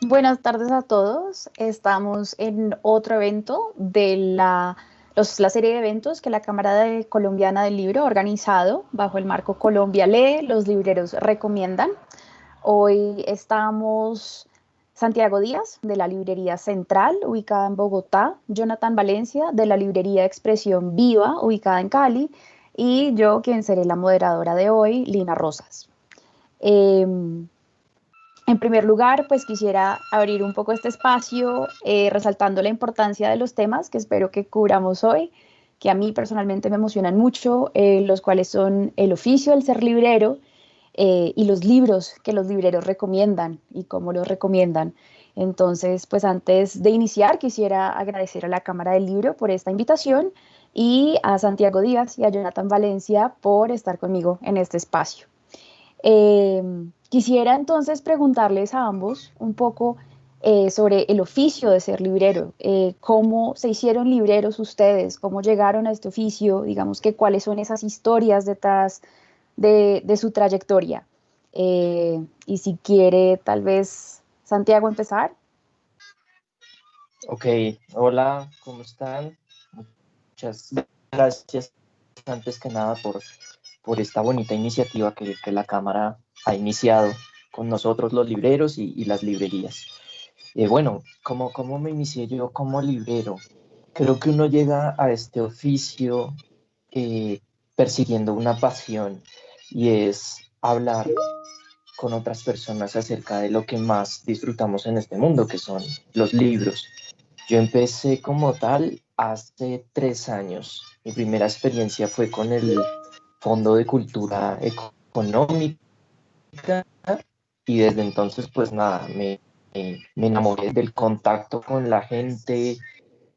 Buenas tardes a todos. Estamos en otro evento de la serie de eventos que la Colombiana del Libro ha organizado bajo el marco Colombia Lee, los libreros recomiendan. Hoy estamos Santiago Díaz de la Librería Central, ubicada en Bogotá, Jonathan Valencia de la Librería Expresión Viva, ubicada en Cali, y yo, quien seré la moderadora de hoy, Lina Rosas. Em, en primer lugar, pues quisiera abrir un poco este espacio resaltando la importancia de los temas que espero que cubramos hoy, que a mí personalmente me emocionan mucho, los cuales son el oficio del ser librero y los libros que los libreros recomiendan y cómo los recomiendan. Entonces, pues antes de iniciar, quisiera agradecer a la Cámara del Libro por esta invitación y a Santiago Díaz y a Jonathan Valencia por estar conmigo en este espacio. Eh, Quisiera entonces preguntarles a ambos un poco sobre el oficio de ser librero, cómo se hicieron libreros ustedes, cómo llegaron a este oficio, digamos que cuáles son esas historias detrás de su trayectoria. Y si quiere, tal vez Santiago empezar. Ok, hola, ¿cómo están? Muchas gracias antes que nada por esta bonita iniciativa que la Cámara ha iniciado con nosotros los libreros y las librerías. Bueno, ¿cómo me inicié yo como librero? Creo que uno llega a este oficio eh, persiguiendo una pasión y es hablar con otras personas acerca de lo que más disfrutamos en este mundo, que son los libros. Yo empecé como tal hace 3 años. Mi primera experiencia fue con el Fondo de Cultura Económica y desde entonces pues nada, me enamoré del contacto con la gente,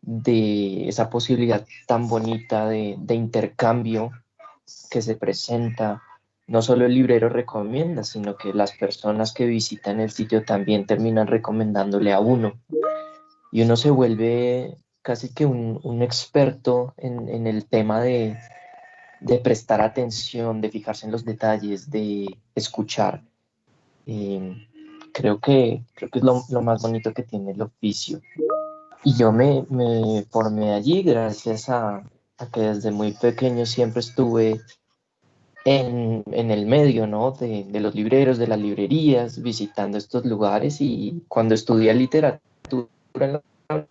de esa posibilidad tan bonita de intercambio que se presenta. No solo el librero recomienda, sino que las personas que visitan el sitio también terminan recomendándole a uno y uno se vuelve casi que un experto en el tema de prestar atención, de fijarse en los detalles, de escuchar. Eh, creo que es lo más bonito que tiene el oficio. Y yo me formé allí gracias a que desde muy pequeño siempre estuve en el medio, ¿no? De los libreros, de las librerías, visitando estos lugares y cuando estudié literatura en la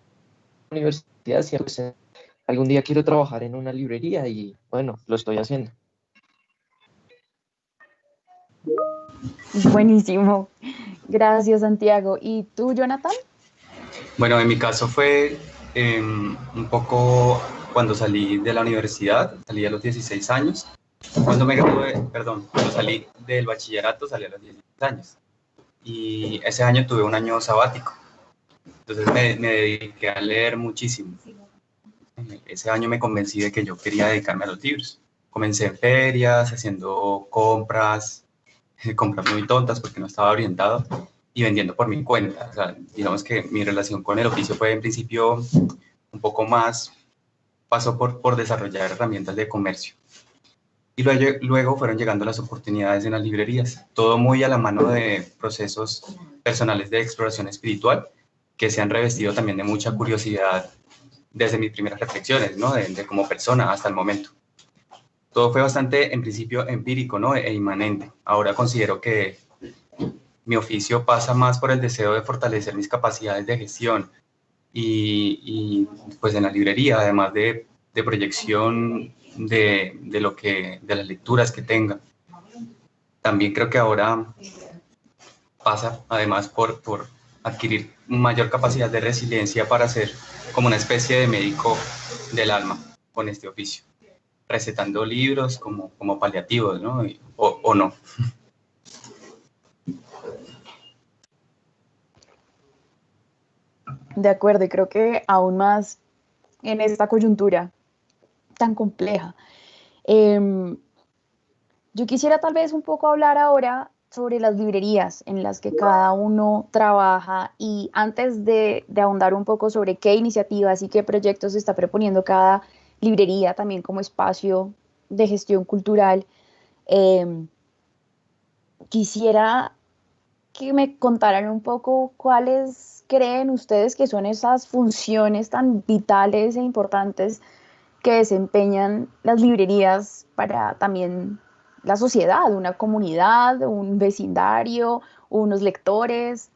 universidad, siempre pensé, algún día quiero trabajar en una librería y bueno, lo estoy haciendo. Buenísimo. Gracias, Santiago. ¿Y tú, Jonathan? Bueno, en mi caso fue un poco cuando salí de la universidad, salí a los 16 años. Cuando me gradué, perdón, cuando salí del bachillerato salí a los 16 años. Y ese año tuve un año sabático. Entonces me dediqué a leer muchísimo. Ese año me convencí de que yo quería dedicarme a los libros. Comencé en ferias, haciendo compras, compras muy tontas porque no estaba orientado y vendiendo por mi cuenta. O sea, digamos que mi relación con el oficio fue en principio un poco más, pasó por desarrollar herramientas de comercio. Y luego fueron llegando las oportunidades en las librerías, todo muy a la mano de procesos personales de exploración espiritual que se han revestido también de mucha curiosidad desde mis primeras reflexiones, ¿no? De como persona hasta el momento. Todo fue bastante, en principio, empírico, ¿no? E inmanente. Ahora considero que mi oficio pasa más por el deseo de fortalecer mis capacidades de gestión y pues en la librería, además de proyección de las lecturas que tenga. También creo que ahora pasa además por adquirir mayor capacidad de resiliencia para ser como una especie de médico del alma con este oficio, recetando libros como paliativos, ¿no? O no. De acuerdo, y creo que aún más en esta coyuntura tan compleja. Em, yo quisiera tal vez un poco hablar ahora sobre las librerías en las que cada uno trabaja y antes de ahondar un poco sobre qué iniciativas y qué proyectos está proponiendo cada librería también como espacio de gestión cultural, eh, quisiera que me contaran un poco cuáles creen ustedes que son esas funciones tan vitales e importantes que desempeñan las librerías para también la sociedad, una comunidad, un vecindario, unos lectores.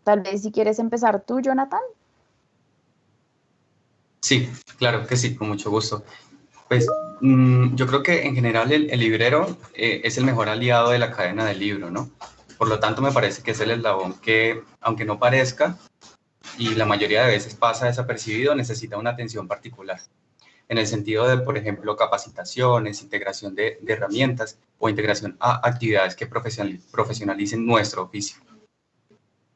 Tal vez si quieres empezar tú, Jonathan. Sí, claro que sí, con mucho gusto. Pues yo creo que en general el librero es el mejor aliado de la cadena del libro, ¿no? Por lo tanto, me parece que es el eslabón que, aunque no parezca, y la mayoría de veces pasa desapercibido, necesita una atención particular. En el sentido de, por ejemplo, capacitaciones, integración de herramientas o integración a actividades que profesionalicen nuestro oficio.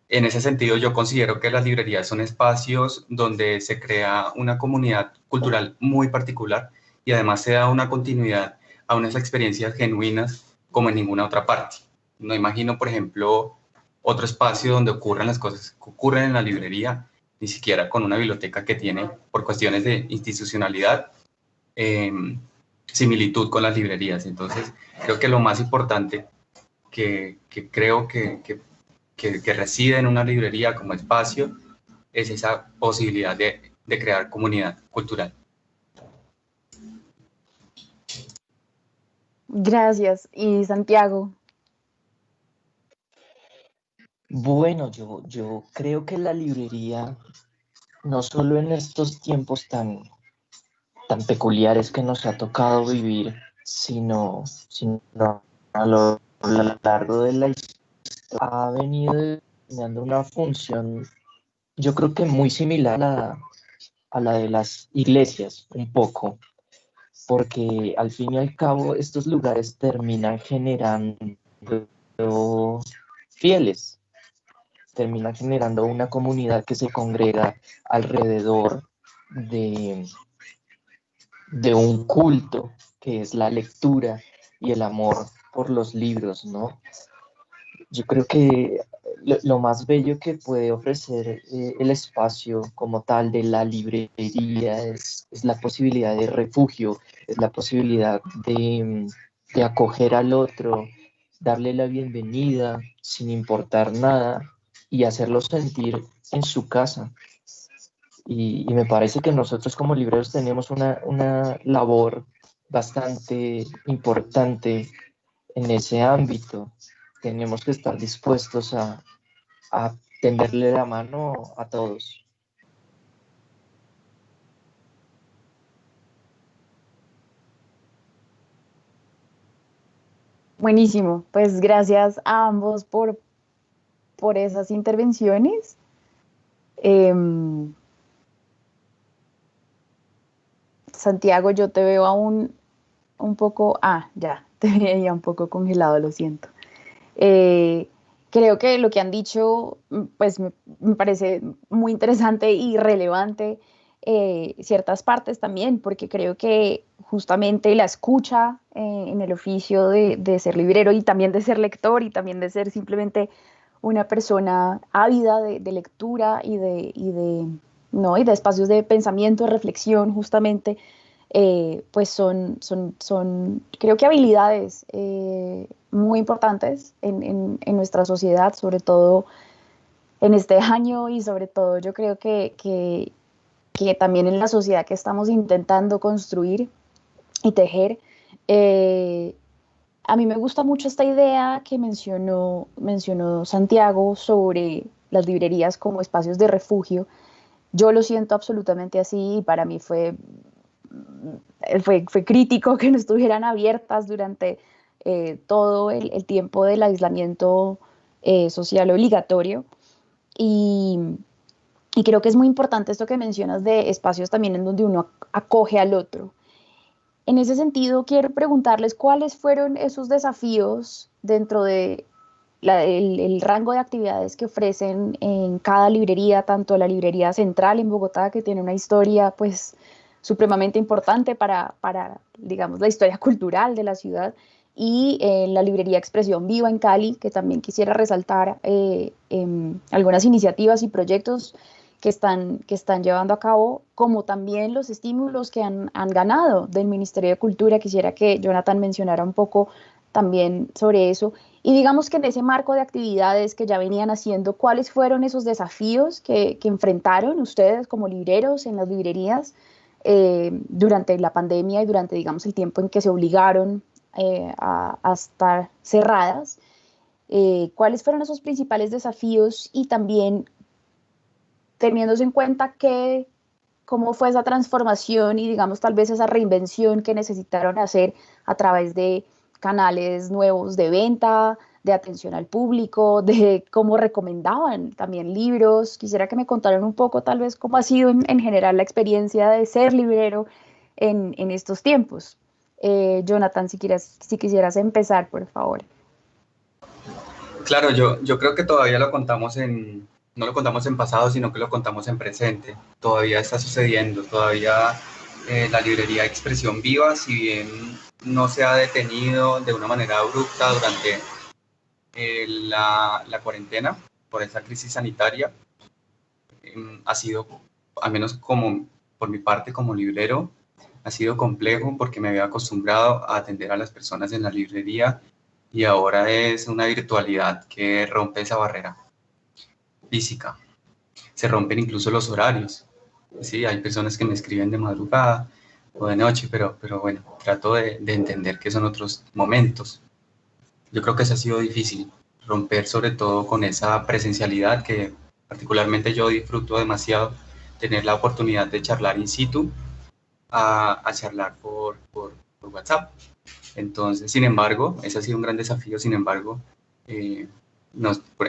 En ese sentido, yo considero que las librerías son espacios donde se crea una comunidad cultural muy particular y además se da una continuidad a unas experiencias genuinas como en ninguna otra parte. No imagino, por ejemplo, otro espacio donde ocurran las cosas que ocurren en la librería, ni siquiera con una biblioteca que tiene, por cuestiones de institucionalidad, eh, similitud con las librerías. Entonces, creo que lo más importante que creo que reside en una librería como espacio es esa posibilidad de crear comunidad cultural. Gracias. Y Santiago. Bueno, yo creo que la librería, no solo en estos tiempos tan peculiares que nos ha tocado vivir, sino a lo largo de la historia, ha venido desempeñando una función, yo creo que muy similar a la de las iglesias, un poco, porque al fin y al cabo estos lugares terminan generando fieles, terminan generando una comunidad que se congrega alrededor de, de un culto que es la lectura y el amor por los libros, ¿no? Yo creo que lo más bello que puede ofrecer el espacio como tal de la librería es la posibilidad de refugio, es la posibilidad de acoger al otro, darle la bienvenida sin importar nada y hacerlo sentir en su casa. Y me parece que nosotros como libreros tenemos una labor bastante importante en ese ámbito. Tenemos que estar dispuestos a tenderle la mano a todos. Buenísimo. Pues gracias a ambos por esas intervenciones. Em, Santiago, yo te veo aún un poco, ya, te veía un poco congelado, lo siento. Eh, Creo que lo que han dicho, pues me parece muy interesante y relevante ciertas partes también, porque creo que justamente la escucha en el oficio de ser librero y también de ser lector y también de ser simplemente una persona ávida de lectura ¿no? y de espacios de pensamiento, de reflexión, justamente, pues son, creo que habilidades muy importantes en nuestra sociedad, sobre todo en este año y sobre todo yo creo que también en la sociedad que estamos intentando construir y tejer. Eh, a mí me gusta mucho esta idea que mencionó Santiago sobre las librerías como espacios de refugio. Yo lo siento absolutamente así y para mí fue crítico que no estuvieran abiertas durante todo el tiempo del aislamiento social obligatorio. Y, y creo que es muy importante esto que mencionas de espacios también en donde uno acoge al otro. En ese sentido, quiero preguntarles cuáles fueron esos desafíos dentro de el rango de actividades que ofrecen en cada librería, tanto la librería central en Bogotá, que tiene una historia pues supremamente importante digamos, la historia cultural de la ciudad, y la librería Expresión Viva en Cali, que también quisiera resaltar algunas iniciativas y proyectos que están llevando a cabo, como también los estímulos que han ganado del Ministerio de Cultura. Quisiera que Jonathan mencionara un poco también sobre eso. Y digamos que en ese marco de actividades que ya venían haciendo, ¿cuáles fueron esos desafíos que enfrentaron ustedes como libreros en las librerías durante la pandemia y durante, digamos, el tiempo en que se obligaron a estar cerradas? ¿Cuáles fueron esos principales desafíos y también teniéndose en cuenta cómo fue esa transformación y, digamos, tal vez esa reinvención que necesitaron hacer a través de canales nuevos de venta, de atención al público, de cómo recomendaban también libros? Quisiera que me contaran un poco, tal vez, cómo ha sido en general la experiencia de ser librero en estos tiempos. Jonathan, si quisieras empezar, por favor. Claro, yo creo que todavía no lo contamos en pasado, sino que lo contamos en presente. Todavía está sucediendo, todavía la librería Expresión Viva, si bien no se ha detenido de una manera abrupta durante la cuarentena por esa crisis sanitaria, ha sido, al menos como por mi parte como librero, ha sido complejo porque me había acostumbrado a atender a las personas en la librería y ahora es una virtualidad que rompe esa barrera física. Se rompen incluso los horarios. Sí, hay personas que me escriben de madrugada o de noche, pero bueno, trato de entender que son otros momentos. Yo creo que eso ha sido difícil, romper sobre todo con esa presencialidad que particularmente yo disfruto demasiado, tener la oportunidad de charlar in situ a charlar por WhatsApp. Entonces, sin embargo, ese ha sido un gran desafío. Sin embargo, en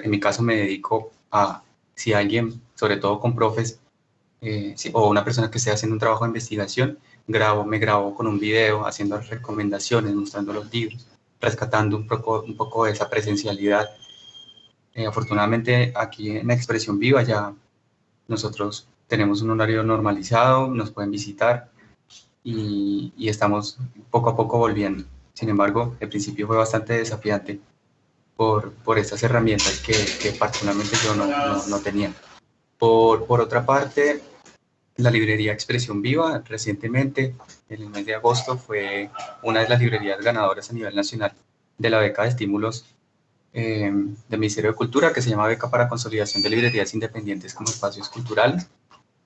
mi caso me dedico a, si alguien, sobre todo con profes, o una persona que esté haciendo un trabajo de investigación, me grabo con un video haciendo recomendaciones, mostrando los libros, rescatando un poco de esa presencialidad. Afortunadamente, aquí en Expresión Viva ya nosotros tenemos un horario normalizado, nos pueden visitar y estamos poco a poco volviendo. Sin embargo, el principio fue bastante desafiante por estas herramientas que particularmente yo no tenía. Por otra parte, la librería Expresión Viva recientemente, en el mes de agosto, fue una de las librerías ganadoras a nivel nacional de la beca de estímulos del Ministerio de Cultura, que se llama Beca para Consolidación de Librerías Independientes como Espacios Culturales.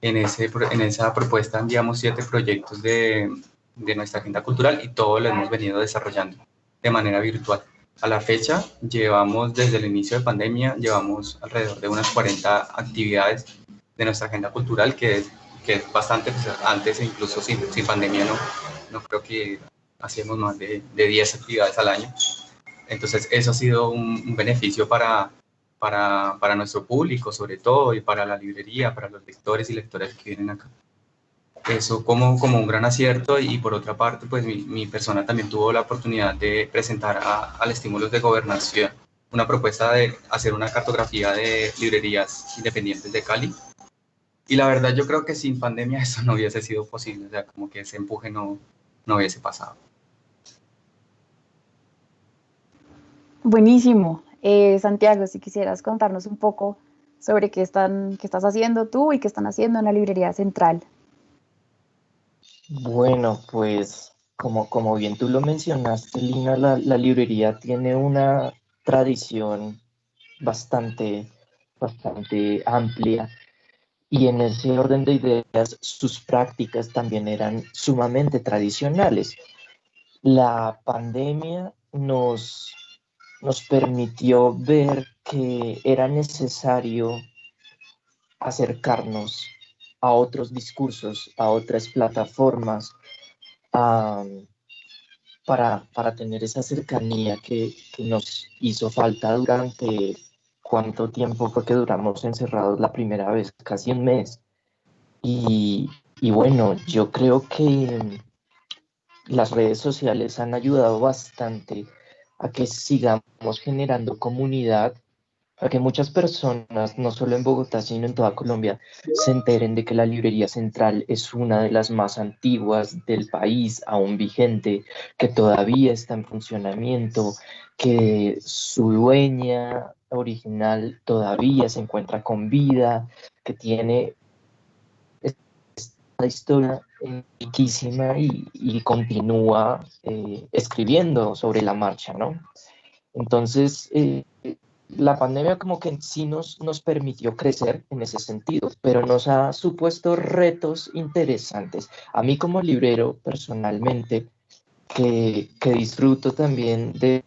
En esa propuesta enviamos 7 proyectos de nuestra agenda cultural y todos lo hemos venido desarrollando de manera virtual. A la fecha, desde el inicio de pandemia, llevamos alrededor de unas 40 actividades de nuestra agenda cultural, que es bastante, pues, antes incluso sin pandemia no creo que hacíamos más de 10 actividades al año. Entonces eso ha sido un beneficio para nuestro público, sobre todo, y para la librería, para los lectores y lectoras que vienen acá. Eso como un gran acierto. Y por otra parte, pues mi persona también tuvo la oportunidad de presentar al Estímulos de Gobernación una propuesta de hacer una cartografía de librerías independientes de Cali. Y la verdad yo creo que sin pandemia eso no hubiese sido posible, o sea, como que ese empuje no hubiese pasado. Buenísimo. Santiago, si quisieras contarnos un poco sobre qué estás haciendo tú y qué están haciendo en la Librería Central. Bueno, pues como bien tú lo mencionaste, Lina, la librería tiene una tradición bastante, bastante amplia, y en ese orden de ideas sus prácticas también eran sumamente tradicionales. La pandemia nos permitió ver que era necesario acercarnos a otros discursos, a otras plataformas, para tener esa cercanía que nos hizo falta durante cuánto tiempo fue que duramos encerrados la primera vez, casi un mes. Y bueno, yo creo que las redes sociales han ayudado bastante a que sigamos generando comunidad, a que muchas personas, no solo en Bogotá, sino en toda Colombia, se enteren de que la Librería Central es una de las más antiguas del país, aún vigente, que todavía está en funcionamiento, que su dueña original todavía se encuentra con vida, que tiene esta historia riquísima y continúa escribiendo sobre la marcha, ¿no? Entonces, la pandemia como que en sí nos permitió crecer en ese sentido, pero nos ha supuesto retos interesantes. A mí como librero, personalmente, que disfruto también de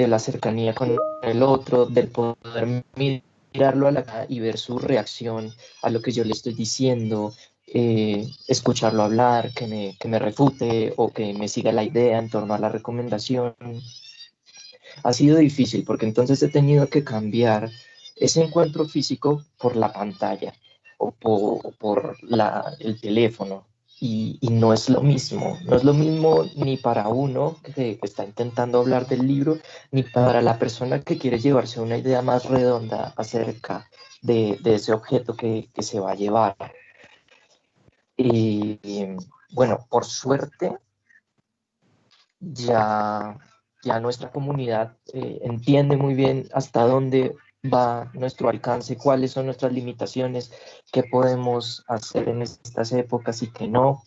la cercanía con el otro, del poder mirarlo a la cara y ver su reacción a lo que yo le estoy diciendo, escucharlo hablar, que me refute o que me siga la idea en torno a la recomendación. Ha sido difícil porque entonces he tenido que cambiar ese encuentro físico por la pantalla o por el teléfono. Y no es lo mismo, no es lo mismo ni para uno que está intentando hablar del libro, ni para la persona que quiere llevarse una idea más redonda acerca de ese objeto que se va a llevar. Y bueno, por suerte, ya, ya nuestra comunidad entiende muy bien hasta dónde va nuestro alcance, cuáles son nuestras limitaciones, qué podemos hacer en estas épocas y qué no,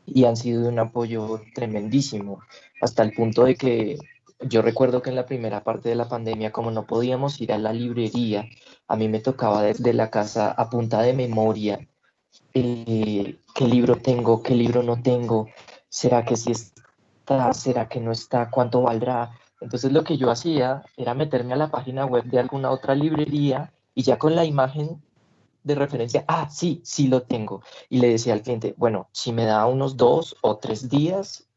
y han sido de un apoyo tremendísimo, hasta el punto de que yo recuerdo que en la primera parte de la pandemia, como no podíamos ir a la librería, a mí me tocaba desde la casa a punta de memoria, qué libro tengo, qué libro no tengo, será que sí está, será que no está, cuánto valdrá. Entonces lo que yo hacía era meterme a la página web de alguna otra librería y ya con la imagen de referencia, sí, sí lo tengo. Y le decía al cliente, bueno, si me da unos 2 o 3 días,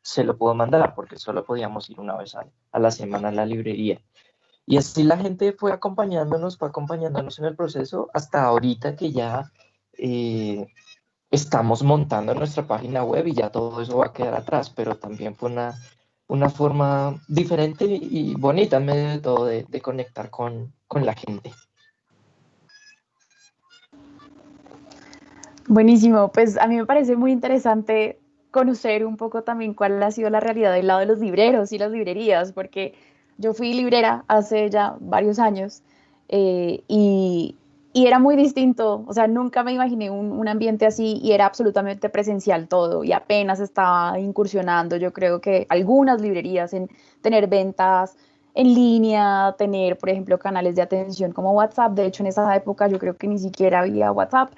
se lo puedo mandar, porque solo podíamos ir una vez a la semana a la librería. Y así la gente fue acompañándonos en el proceso hasta ahorita que ya estamos montando nuestra página web y ya todo eso va a quedar atrás, pero también fue una forma diferente y bonita en medio de todo de conectar con la gente. Buenísimo, pues a mí me parece muy interesante conocer un poco también cuál ha sido la realidad del lado de los libreros y las librerías, porque yo fui librera hace ya varios años eh, y, y era muy distinto, o sea, nunca me imaginé un ambiente así y era absolutamente presencial todo y apenas estaba incursionando, yo creo que algunas librerías en tener ventas en línea, tener, por ejemplo, canales de atención como WhatsApp, de hecho en esa época yo creo que ni siquiera había WhatsApp.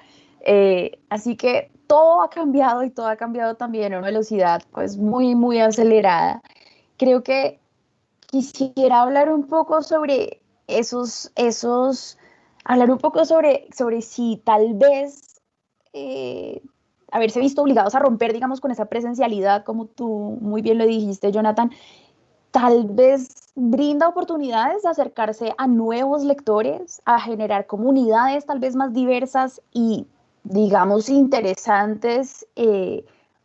Así que todo ha cambiado y todo ha cambiado también a una velocidad pues muy, muy acelerada. Creo que quisiera hablar un poco sobre hablar un poco sobre si tal vez eh, haberse visto obligados a romper, digamos, con esa presencialidad, como tú muy bien lo dijiste, Jonathan, tal vez brinda oportunidades de acercarse a nuevos lectores, a generar comunidades tal vez más diversas y, digamos, interesantes,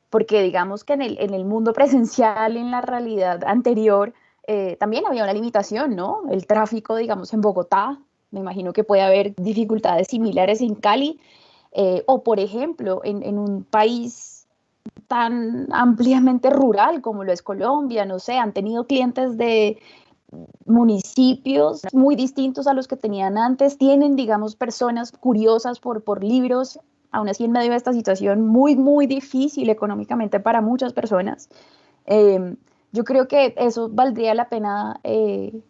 porque digamos que en el mundo presencial, en la realidad anterior, también había una limitación, ¿no? El tráfico, digamos, en Bogotá, me imagino que puede haber dificultades similares en Cali, o por ejemplo, en un país tan ampliamente rural como lo es Colombia, no sé, han tenido clientes de municipios muy distintos a los que tenían antes, tienen, digamos, personas curiosas por libros, aún así en medio de esta situación muy, muy difícil económicamente para muchas personas. Eh, yo creo que eso valdría la pena,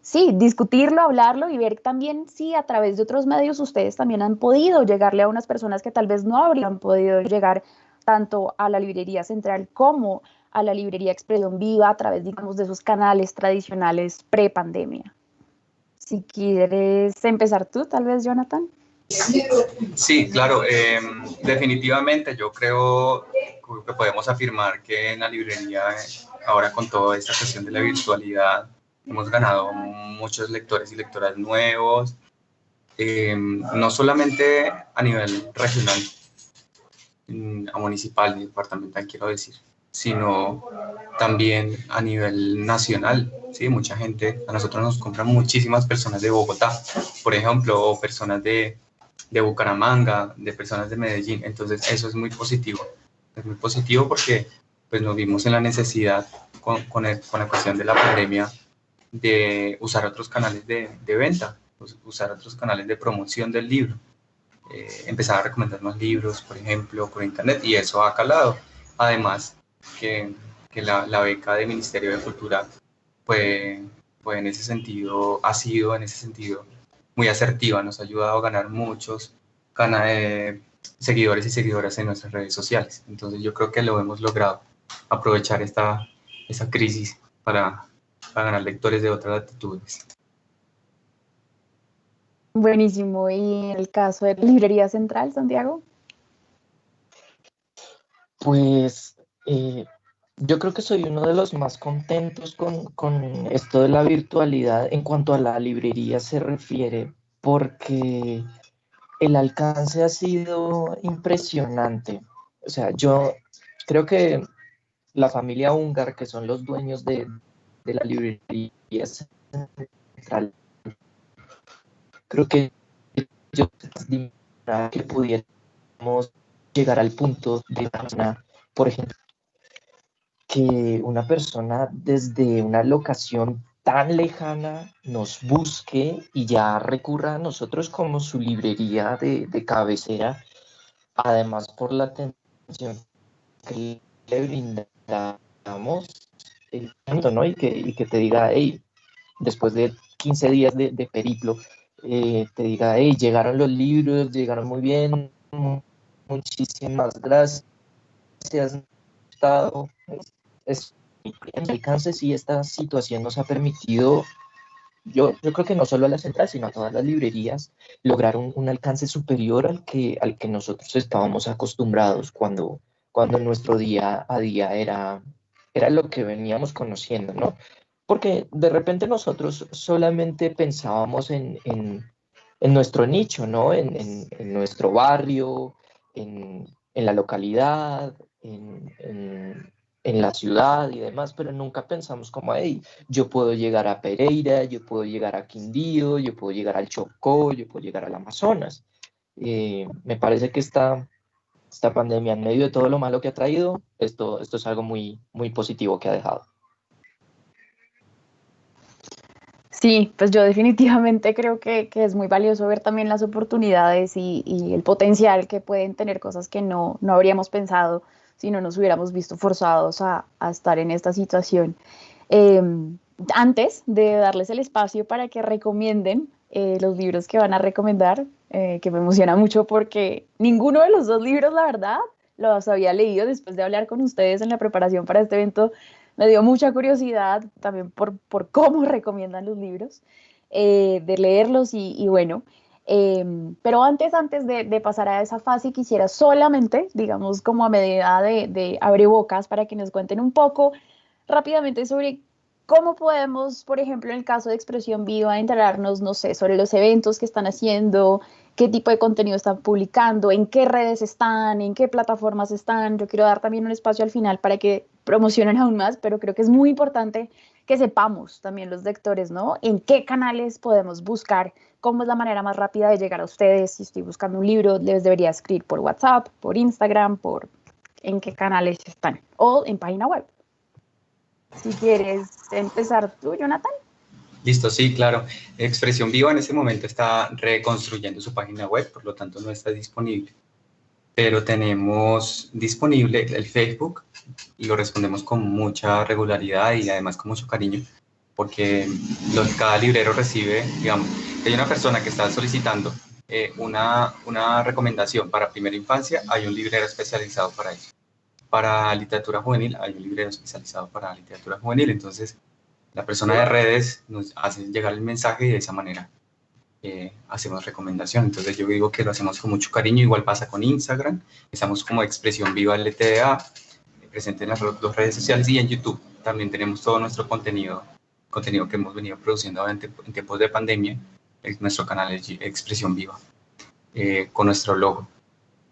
sí, discutirlo, hablarlo y ver también si a través de otros medios ustedes también han podido llegarle a unas personas que tal vez no habrían podido llegar tanto a la librería central como a la librería Expresión Viva a través, digamos, de esos canales tradicionales pre-pandemia. Si quieres empezar tú, tal vez, Jonathan. Sí, claro, definitivamente yo creo que podemos afirmar que en la librería, ahora con toda esta cuestión de la virtualidad, hemos ganado muchos lectores y lectoras nuevos, no solamente a nivel regional, a municipal y departamental, quiero decir, sino también a nivel nacional, ¿sí? Mucha gente, a nosotros nos compran muchísimas personas de Bogotá, por ejemplo, o personas de Bucaramanga, de personas de Medellín, entonces eso es muy positivo porque pues nos vimos en la necesidad con la cuestión de la pandemia de usar otros canales de venta, usar otros canales de promoción del libro, empezar a recomendar más libros, por ejemplo, por internet, y eso ha calado. Además, que la beca del Ministerio de Cultura en ese sentido, ha sido en ese sentido muy asertiva, nos ha ayudado a ganar muchos seguidores y seguidoras en nuestras redes sociales. Entonces yo creo que lo hemos logrado, aprovechar esa crisis para ganar lectores de otras latitudes. Buenísimo. ¿Y en el caso de la Librería Central, Santiago? Pues yo creo que soy uno de los más contentos con esto de la virtualidad en cuanto a la librería se refiere, porque el alcance ha sido impresionante. O sea, yo creo que la familia Ungar, que son los dueños de la librería central, creo que ellos que pudiéramos llegar al punto de por ejemplo, que una persona desde una locación tan lejana nos busque y ya recurra a nosotros como su librería de cabecera, además por la atención que le brindamos, ¿no? Y que te diga, hey, después de 15 días de periplo, te diga, hey, llegaron los libros, llegaron muy bien, muchísimas gracias, es en alcance. Sí, esta situación nos ha permitido, yo creo que no solo a la central, sino a todas las librerías, lograr un alcance superior al que nosotros estábamos acostumbrados cuando nuestro día a día era lo que veníamos conociendo, ¿no? Porque de repente nosotros solamente pensábamos en nuestro nicho, ¿no? En nuestro barrio, en la localidad, en la ciudad y demás, pero nunca pensamos como, hey, yo puedo llegar a Pereira, yo puedo llegar a Quindío, yo puedo llegar al Chocó, yo puedo llegar al Amazonas. Me parece que esta pandemia, en medio de todo lo malo que ha traído, esto es algo muy, muy positivo que ha dejado. Sí, pues yo definitivamente creo que es muy valioso ver también las oportunidades y el potencial que pueden tener cosas que no habríamos pensado si no nos hubiéramos visto forzados a estar en esta situación. Eh, Antes de darles el espacio para que recomienden los libros que van a recomendar, que me emociona mucho porque ninguno de los dos libros, la verdad, los había leído después de hablar con ustedes en la preparación para este evento. Me dio mucha curiosidad también por cómo recomiendan los libros, de leerlos y bueno. Pero antes de pasar a esa fase, quisiera solamente, digamos, como a medida de abrebocas, para que nos cuenten un poco rápidamente sobre cómo podemos, por ejemplo, en el caso de Expresión Viva, enterarnos, no sé, sobre los eventos que están haciendo, qué tipo de contenido están publicando, en qué redes están, en qué plataformas están. Yo quiero dar también un espacio al final para que promocionen aún más, pero creo que es muy importante que sepamos también los lectores, ¿no? En qué canales podemos buscar, cómo es la manera más rápida de llegar a ustedes. Si estoy buscando un libro, les debería escribir por WhatsApp, por Instagram, en qué canales están, o en página web. Si quieres empezar tú, Jonathan. Listo, sí, claro. Expresión Viva en este momento está reconstruyendo su página web, por lo tanto no está disponible. Pero tenemos disponible el Facebook y lo respondemos con mucha regularidad y además con mucho cariño, porque cada librero recibe, digamos, hay una persona que está solicitando una recomendación para primera infancia, hay un librero especializado para eso. Para literatura juvenil hay un librero especializado para literatura juvenil, entonces la persona de redes nos hace llegar el mensaje y de esa manera hacemos recomendación. Entonces yo digo que lo hacemos con mucho cariño. Igual pasa con Instagram, estamos como Expresión Viva LTDA, presente en las dos redes sociales, y en YouTube también tenemos todo nuestro contenido que hemos venido produciendo en tiempos de pandemia. Nuestro canal es Expresión Viva, con nuestro logo.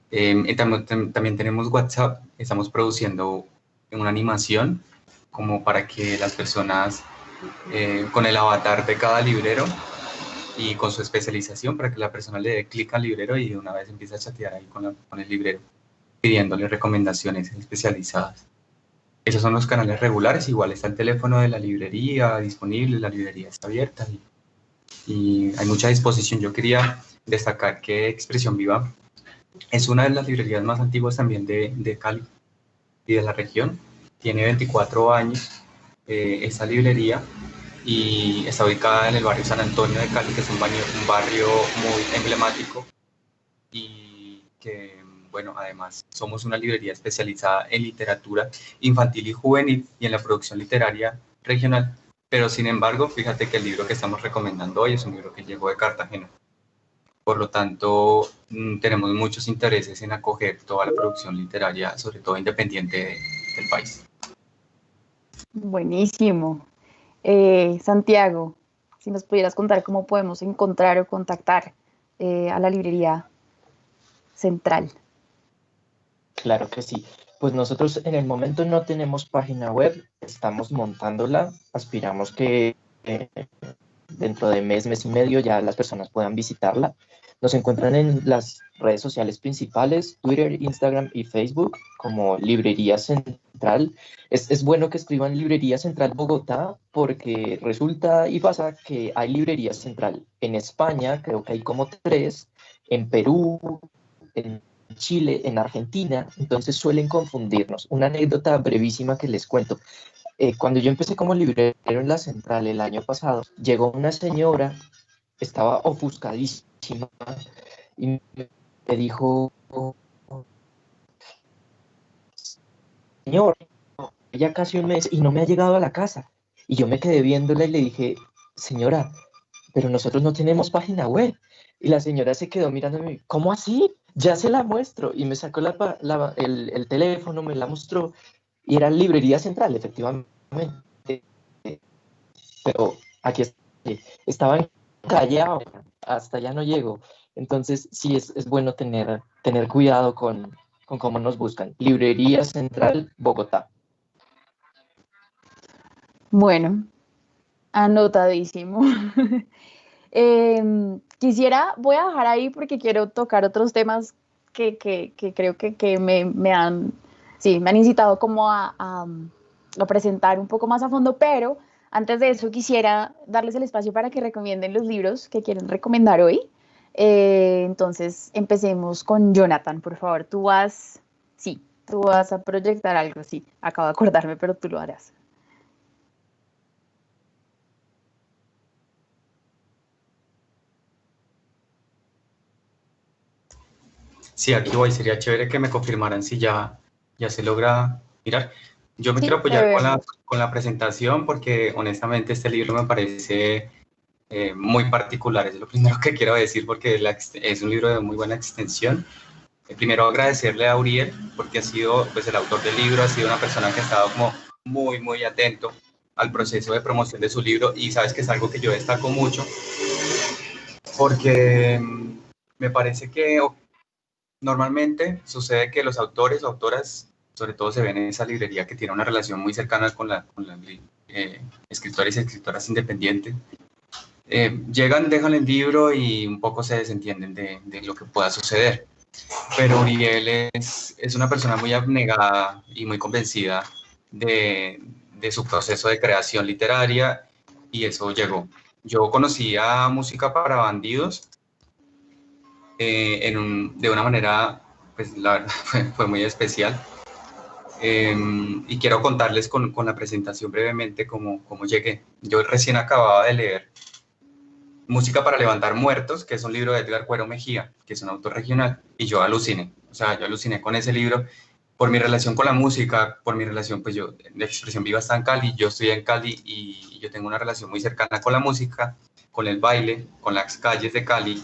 También tenemos WhatsApp, estamos produciendo una animación como para que las personas, con el avatar de cada librero y con su especialización, para que la persona le dé clic al librero y de una vez empiece a chatear ahí con el librero, pidiéndole recomendaciones especializadas. Esos son los canales regulares. Igual está el teléfono de la librería disponible, la librería está abierta y hay mucha disposición. Yo quería destacar que Expresión Viva es una de las librerías más antiguas también de Cali y de la región. Tiene 24 años esta librería y está ubicada en el barrio San Antonio de Cali, que es un barrio muy emblemático y que, bueno, además somos una librería especializada en literatura infantil y juvenil y en la producción literaria regional. Pero sin embargo, fíjate que el libro que estamos recomendando hoy es un libro que llegó de Cartagena. Por lo tanto, tenemos muchos intereses en acoger toda la producción literaria, sobre todo independiente del país. Buenísimo. Santiago, si nos pudieras contar cómo podemos encontrar o contactar a la librería central. Claro que sí. Pues nosotros en el momento no tenemos página web, estamos montándola, aspiramos que dentro de mes y medio ya las personas puedan visitarla. Nos encuentran en las redes sociales principales, Twitter, Instagram y Facebook, como Librería Central. Es bueno que escriban Librería Central Bogotá, porque resulta y pasa que hay Librería Central en España, creo que hay como 3, en Perú, en Chile, en Argentina, entonces suelen confundirnos. Una anécdota brevísima que les cuento. Cuando yo empecé como librero en la central el año pasado, llegó una señora, estaba ofuscadísima, y me dijo, señor, ya casi un mes y no me ha llegado a la casa. Y yo me quedé viéndola y le dije, señora, pero nosotros no tenemos página web. Y la señora se quedó mirándome, ¿cómo así? Ya se la muestro. Y me sacó el teléfono, me la mostró, y era Librería Central, efectivamente. Pero aquí estaba callado, hasta ya no llego. Entonces sí es bueno tener cuidado con cómo nos buscan. Librería Central, Bogotá. Bueno, anotadísimo. Voy a dejar ahí porque quiero tocar otros temas que creo que me han, sí, me han incitado como a presentar un poco más a fondo, pero antes de eso quisiera darles el espacio para que recomienden los libros que quieren recomendar hoy. Entonces, empecemos con Jonathan, por favor. Tú vas a proyectar algo, sí, acabo de acordarme, pero tú lo harás. Sí, aquí voy. Sería chévere que me confirmaran si ya se logra mirar. Yo me quiero Sí, te apoyar vemos. con la presentación porque honestamente este libro me parece muy particular. Es lo primero que quiero decir porque es un libro de muy buena extensión. Primero agradecerle a Uriel porque ha sido, pues el autor del libro, ha sido una persona que ha estado como muy, muy atento al proceso de promoción de su libro y sabes que es algo que yo destaco mucho porque me parece que normalmente sucede que los autores o autoras, sobre todo se ven en esa librería que tiene una relación muy cercana con la escritores y escritoras independientes, llegan, dejan el libro y un poco se desentienden de lo que pueda suceder. Pero Uriel es una persona muy abnegada y muy convencida de su proceso de creación literaria y eso llegó. Yo conocía Música para Bandidos de una manera, pues la verdad fue muy especial. Y quiero contarles con la presentación brevemente cómo llegué. Yo recién acababa de leer Música para Levantar Muertos, que es un libro de Edgar Cuero Mejía, que es un autor regional, y yo aluciné. O sea, yo aluciné con ese libro por mi relación con la música, por mi relación, pues yo, de Expresión Viva está en Cali, yo estoy en Cali y yo tengo una relación muy cercana con la música, con el baile, con las calles de Cali.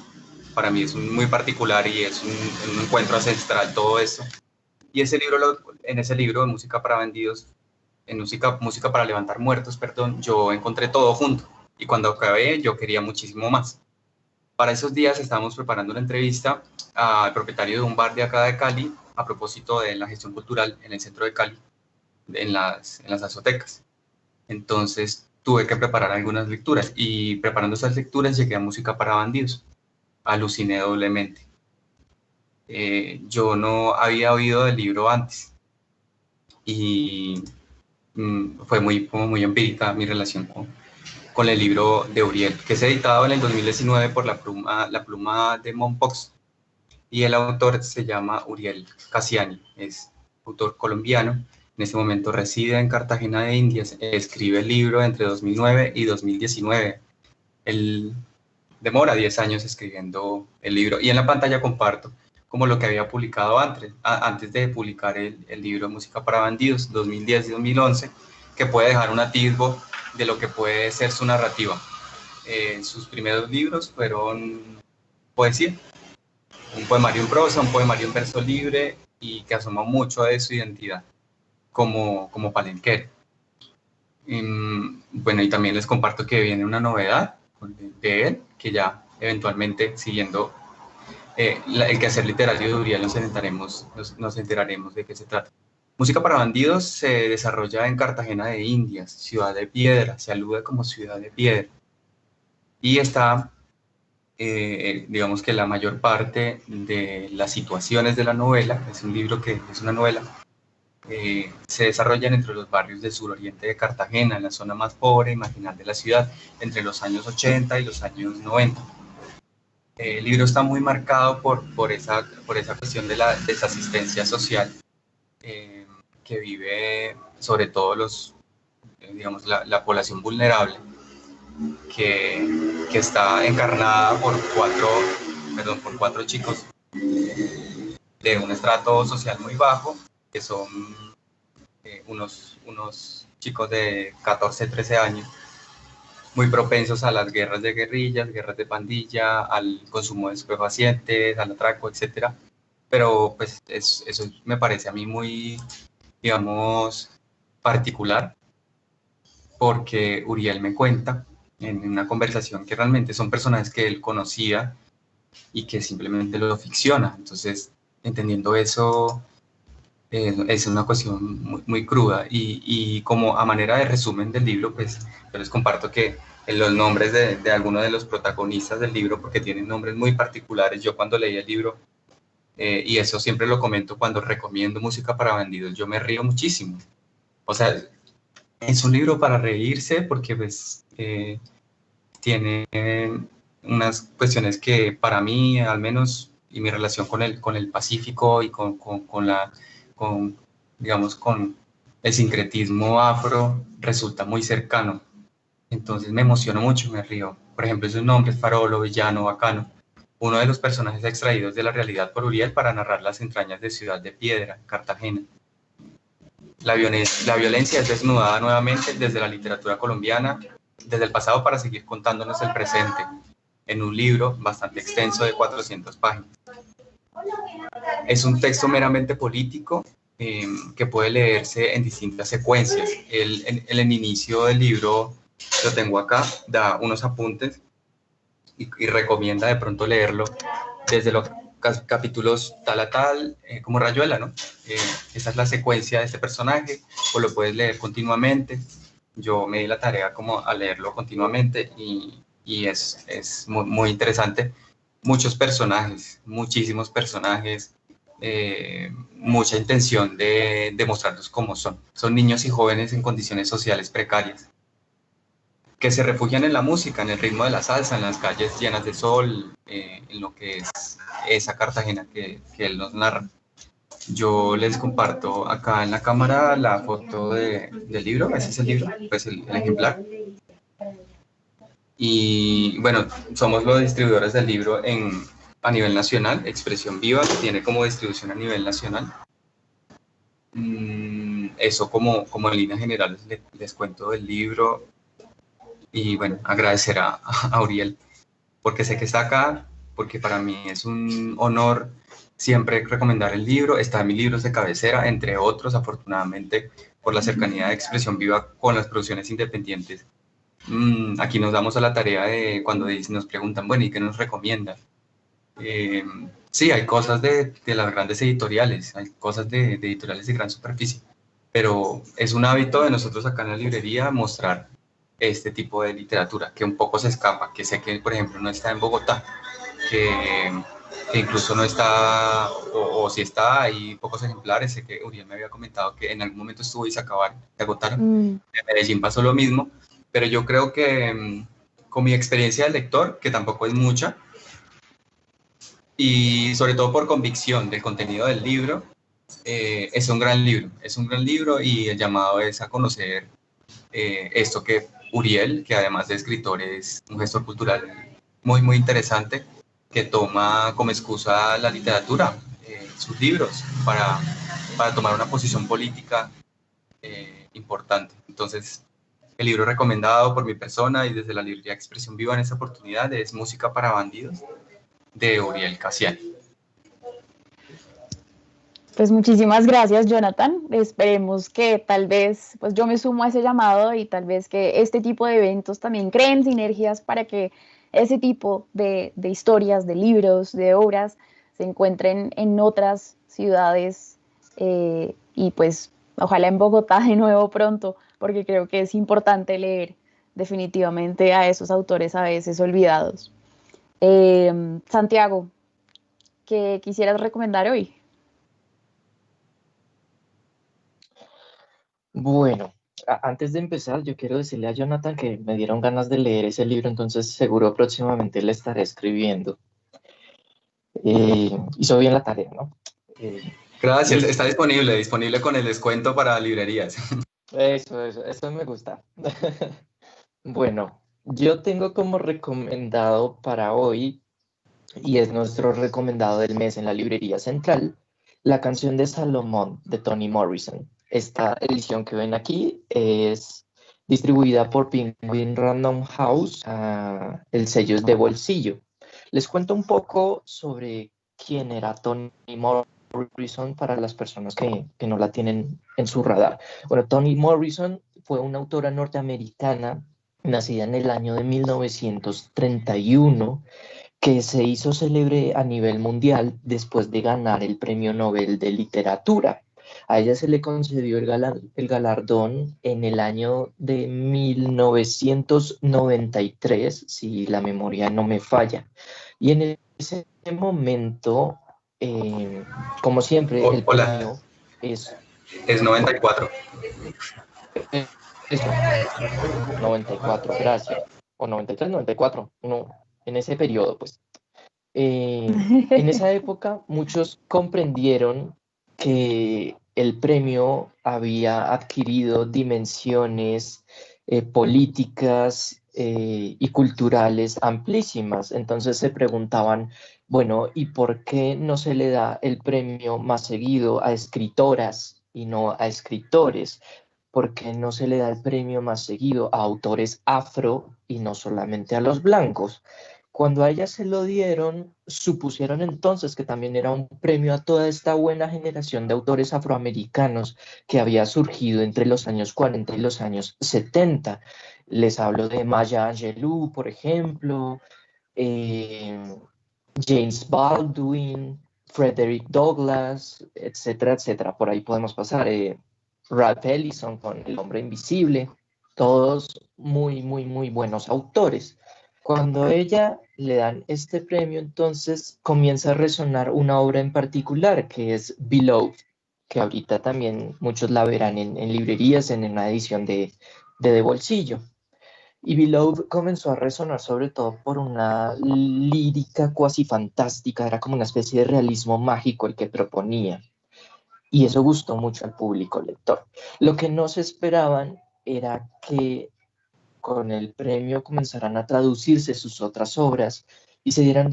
Para mí es muy particular y es un encuentro ancestral todo eso. Y en ese libro de Música para Bandidos, en música para Levantar Muertos, perdón, yo encontré todo junto. Y cuando acabé, yo quería muchísimo más. Para esos días estábamos preparando una entrevista al propietario de un bar de acá de Cali a propósito de la gestión cultural en el centro de Cali, en las azotecas. Entonces tuve que preparar algunas lecturas y preparando esas lecturas llegué a Música para Bandidos. Aluciné doblemente. Yo no había oído del libro antes y fue como muy empírica mi relación con el libro de Uriel, que es editado en el 2019 por la pluma de Mompox, y el autor se llama Uriel Cassiani, es autor colombiano, en este momento reside en Cartagena de Indias, escribe el libro entre 2009 y 2019, él demora 10 años escribiendo el libro, y en la pantalla comparto como lo que había publicado antes de publicar el libro Música para Bandidos, 2010 y 2011, que puede dejar un atisbo de lo que puede ser su narrativa. Sus primeros libros fueron poesía, un poemario en prosa, un poemario en verso libre, y que asoma mucho de su identidad como palenquero. Bueno, y también les comparto que viene una novedad de él, que ya eventualmente, siguiendo el quehacer literario de Uriel, nos enteraremos de qué se trata. Música para Bandidos se desarrolla en Cartagena de Indias, Ciudad de Piedra, se alude como Ciudad de Piedra. Y está, digamos que la mayor parte de las situaciones de la novela, es una novela, se desarrollan entre los barrios del suroriente de Cartagena, en la zona más pobre y marginal de la ciudad, entre los años 80 y los años 90. El libro está muy marcado por esa cuestión de la desasistencia social que vive sobre todo la población vulnerable, que está encarnada por cuatro chicos de un estrato social muy bajo, que son unos chicos de 14, 13 años, muy propensos a las guerras de guerrillas, guerras de pandilla, al consumo de estupefacientes, al atraco, etc. Pero pues eso me parece a mí muy, digamos, particular, porque Uriel me cuenta en una conversación que realmente son personajes que él conocía y que simplemente lo ficciona. Entonces, entendiendo eso, es una cuestión muy, muy cruda, y como a manera de resumen del libro, pues yo les comparto que los nombres de algunos de los protagonistas del libro, porque tienen nombres muy particulares. Yo cuando leí el libro, y eso siempre lo comento cuando recomiendo Música para Bandidos, yo me río muchísimo. O sea, es un libro para reírse, porque pues tiene unas cuestiones que para mí, al menos, y mi relación con el Pacífico y con el sincretismo afro, resulta muy cercano. Entonces me emociono mucho, me río. Por ejemplo, esos nombres: Farolo, Villano, Bacano, uno de los personajes extraídos de la realidad por Uriel para narrar las entrañas de Ciudad de Piedra, Cartagena. La violencia es desnudada nuevamente desde la literatura colombiana, desde el pasado, para seguir contándonos el presente, en un libro bastante extenso de 400 páginas. Es un texto meramente político, que puede leerse en distintas secuencias. En el inicio del libro, lo tengo acá, da unos apuntes y recomienda de pronto leerlo desde los capítulos tal a tal, como Rayuela, ¿no? Esa es la secuencia de este personaje, o lo puedes leer continuamente. Yo me di la tarea como a leerlo continuamente, y es muy, muy interesante. Muchos personajes, muchísimos personajes, mucha intención de mostrarlos como son. Son niños y jóvenes en condiciones sociales precarias, que se refugian en la música, en el ritmo de la salsa, en las calles llenas de sol, en lo que es esa Cartagena que él nos narra. Yo les comparto acá en la cámara la foto del libro. Ese es el libro, pues el ejemplar. Y bueno, somos los distribuidores del libro a nivel nacional. Expresión Viva tiene como distribución a nivel nacional. Eso como en líneas generales les cuento del libro. Y bueno, agradecer a Uriel, porque sé que está acá, porque para mí es un honor siempre recomendar el libro. Está en mis libros de cabecera, entre otros, afortunadamente, por la cercanía de Expresión Viva con las producciones independientes. Aquí nos damos a la tarea de, cuando nos preguntan, bueno, ¿y qué nos recomiendan? Sí, hay cosas de las grandes editoriales, hay cosas de editoriales de gran superficie, pero es un hábito de nosotros acá en la librería mostrar este tipo de literatura, que un poco se escapa, que sé que, por ejemplo, no está en Bogotá, que incluso no está, o si está, hay pocos ejemplares. Sé que Uriel me había comentado que en algún momento estuvo y se agotaron. En Medellín pasó lo mismo, pero yo creo que con mi experiencia de lector, que tampoco es mucha, y sobre todo por convicción del contenido del libro, es un gran libro, y el llamado es a conocer esto que Uriel, que además de escritor es un gestor cultural muy, muy interesante, que toma como excusa la literatura, sus libros, para tomar una posición política importante. Entonces, el libro recomendado por mi persona y desde la librería Expresión Viva en esta oportunidad es Música para Bandidos, de Uriel Casiani. Pues muchísimas gracias, Jonathan. Esperemos que tal vez, pues yo me sumo a ese llamado y tal vez que este tipo de eventos también creen sinergias para que ese tipo de historias, de libros, de obras se encuentren en otras ciudades y pues ojalá en Bogotá de nuevo pronto, porque creo que es importante leer definitivamente a esos autores a veces olvidados. Santiago, ¿qué quisieras recomendar hoy? Bueno, antes de empezar, yo quiero decirle a Jonathan que me dieron ganas de leer ese libro, entonces seguro próximamente le estaré escribiendo. Hizo bien la tarea, ¿no? Gracias, está Listo. disponible con el descuento para librerías. Eso me gusta. Bueno, yo tengo como recomendado para hoy, y es nuestro recomendado del mes en la librería central, la canción de Salomón de Toni Morrison. Esta edición que ven aquí es distribuida por Penguin Random House, el sello es de bolsillo. Les cuento un poco sobre quién era Toni Morrison para las personas que no la tienen en su radar. Bueno, Toni Morrison fue una autora norteamericana nacida en el año de 1931, que se hizo célebre a nivel mundial después de ganar el Premio Nobel de Literatura. A ella se le concedió el galardón en el año de 1993, si la memoria no me falla. Y en ese momento, como siempre, el Hola, premio es es 94. eso, 94, gracias, o 93, 94, uno, en ese periodo, pues. En esa época muchos comprendieron que el premio había adquirido dimensiones políticas y culturales amplísimas. Entonces se preguntaban, bueno, ¿y por qué no se le da el premio más seguido a escritoras y no a escritores? ¿Por qué no se le da el premio más seguido a autores afro y no solamente a los blancos? Cuando a ella se lo dieron, supusieron entonces que también era un premio a toda esta buena generación de autores afroamericanos que había surgido entre los años 40 y los años 70. Les hablo de Maya Angelou, por ejemplo, eh, James Baldwin, Frederick Douglass, etcétera, etcétera. Por ahí podemos pasar. Ralph Ellison con El hombre invisible, todos muy, muy, muy buenos autores. Cuando a ella le dan este premio, entonces comienza a resonar una obra en particular, que es Beloved, que ahorita también muchos la verán en librerías, en una edición de bolsillo. Y Beloved comenzó a resonar sobre todo por una lírica cuasi fantástica, era como una especie de realismo mágico el que proponía. Y eso gustó mucho al público lector. Lo que no se esperaban era que con el premio comenzaran a traducirse sus otras obras y se dieran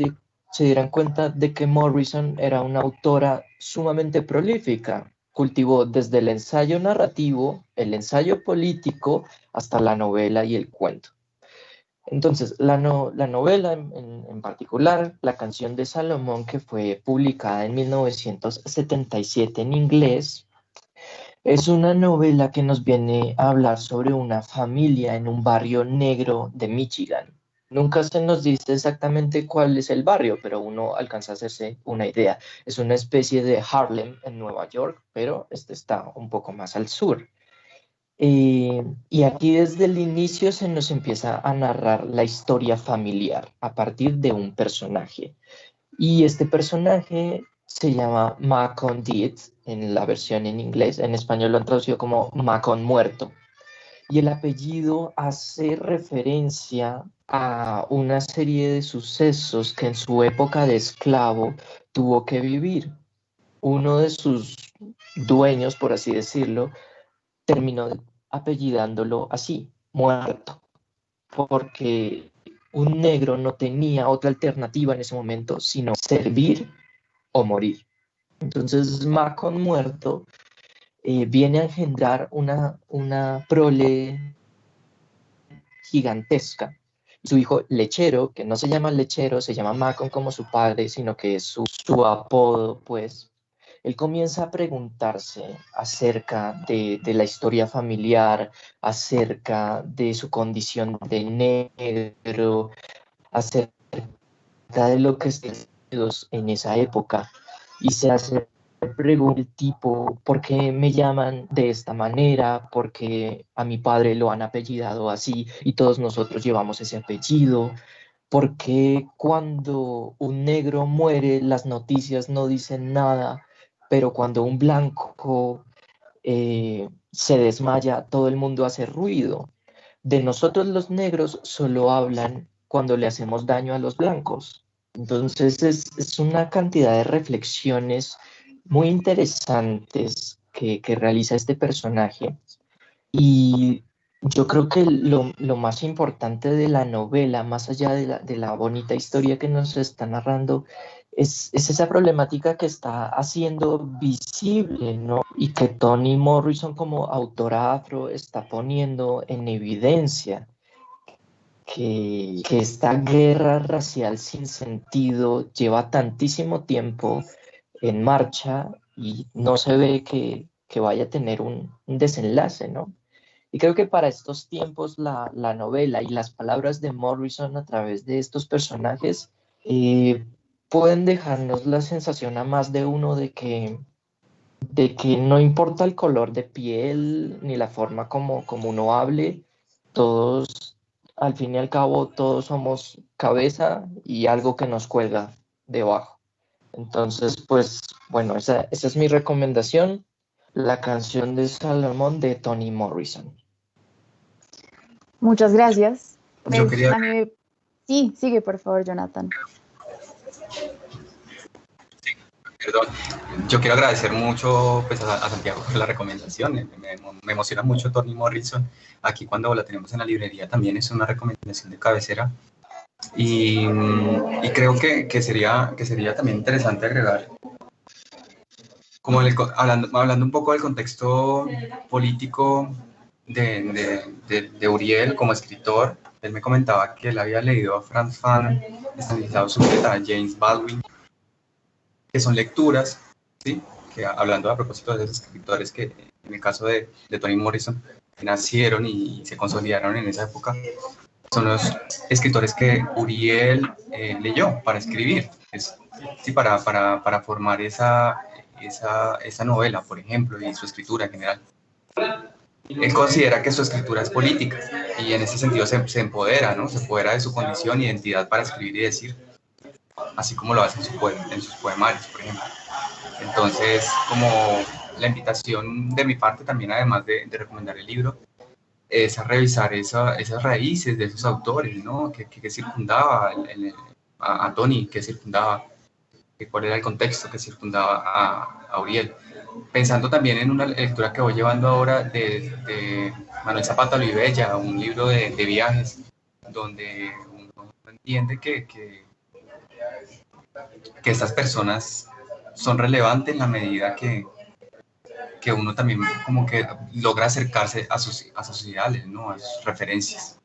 cuenta de que Morrison era una autora sumamente prolífica. Cultivó desde el ensayo narrativo, el ensayo político, hasta la novela y el cuento. Entonces, la novela en particular, la canción de Salomón, que fue publicada en 1977 en inglés, es una novela que nos viene a hablar sobre una familia en un barrio negro de Michigan. Nunca se nos dice exactamente cuál es el barrio, pero uno alcanza a hacerse una idea. Es una especie de Harlem en Nueva York, pero este está un poco más al sur. Y aquí desde el inicio se nos empieza a narrar la historia familiar a partir de un personaje. Y este personaje se llama Macon Dead en la versión en inglés. En español lo han traducido como Macon muerto. y el apellido hace referencia a una serie de sucesos que en su época de esclavo tuvo que vivir. Uno de sus dueños, por así decirlo, terminó apellidándolo así, Muerto, porque un negro no tenía otra alternativa en ese momento sino servir o morir. Entonces, Macon Muerto viene a engendrar una prole gigantesca. Su hijo Lechero, que no se llama Lechero, se llama Macon como su padre, sino que es su apodo, pues. Él comienza a preguntarse acerca de la historia familiar, acerca de su condición de negro, acerca de lo que es en esa época, y se hace pregunta el tipo, ¿por qué me llaman de esta manera? ¿Por qué a mi padre lo han apellidado así y todos nosotros llevamos ese apellido? ¿Por qué cuando un negro muere las noticias no dicen nada, pero cuando un blanco se desmaya todo el mundo hace ruido? De nosotros los negros solo hablan cuando le hacemos daño a los blancos. Entonces es una cantidad de reflexiones muy interesantes que realiza este personaje. Y yo creo que lo más importante de la novela, más allá de la bonita historia que nos está narrando, es esa problemática que está haciendo visible, ¿no? Y que Toni Morrison como autora afro está poniendo en evidencia que esta guerra racial sin sentido lleva tantísimo tiempo en marcha y no se ve que vaya a tener un desenlace, ¿no? Y creo que para estos tiempos la novela y las palabras de Morrison a través de estos personajes pueden dejarnos la sensación a más de uno de que no importa el color de piel ni la forma como uno hable, todos, al fin y al cabo, todos somos cabeza y algo que nos cuelga debajo. Entonces, pues, bueno, esa es mi recomendación, la canción de Salomón de Toni Morrison. Muchas gracias. Yo Pues quería, a mí, sí, sigue por favor, Jonathan. perdón, yo quiero agradecer mucho pues, a Santiago por la recomendación. Me emociona mucho Toni Morrison. Aquí cuando la tenemos en la librería también es una recomendación de cabecera. Y creo que sería también interesante agregar, como hablando un poco del contexto político de Uriel como escritor. Él me comentaba que él había leído a Franz Fanon, Estanislao Zuclet, a James Baldwin, que son lecturas, ¿sí? Que hablando a propósito de esos escritores que en el caso de Toni Morrison nacieron y se consolidaron en esa época, son los escritores que Uriel leyó para escribir, sí, para formar esa novela, por ejemplo, y su escritura en general. Él considera que su escritura es política y en ese sentido se empodera, ¿no? Se empodera de su condición y identidad para escribir y decir, así como lo hace en sus poemarios, por ejemplo. Entonces, como la invitación de mi parte también, además de recomendar el libro, es a revisar esas raíces de esos autores, ¿no? Que circundaba a Toni, que circundaba, cuál era el contexto que circundaba a Uriel. Pensando también en una lectura que voy llevando ahora de Manuel Zapata Olivella, un libro de viajes, donde uno entiende que estas personas son relevantes en la medida que uno también como que logra acercarse a sus ideales, ¿no? A sus referencias.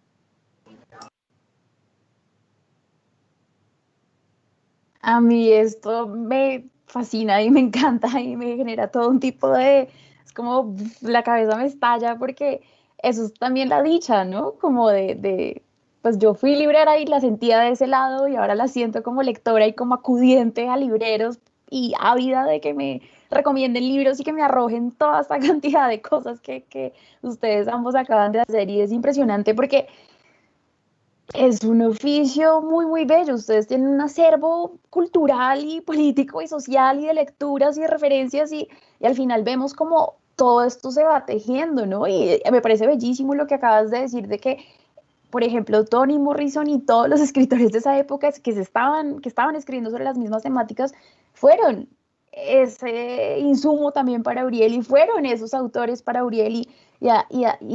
A mí esto me fascina y me encanta y me genera todo un tipo de, es como la cabeza me estalla porque eso es también la dicha, ¿no? Como pues yo fui librera y la sentía de ese lado y ahora la siento como lectora y como acudiente a libreros y ávida de que me recomienden libros y que me arrojen toda esta cantidad de cosas que ustedes ambos acaban de hacer y es impresionante porque es un oficio muy, muy bello. Ustedes tienen un acervo cultural y político y social y de lecturas y de referencias y al final vemos como todo esto se va tejiendo, ¿no? Y me parece bellísimo lo que acabas de decir de que, por ejemplo, Toni Morrison y todos los escritores de esa época que estaban escribiendo sobre las mismas temáticas fueron ese insumo también para Uriel y fueron esos autores para Uriel y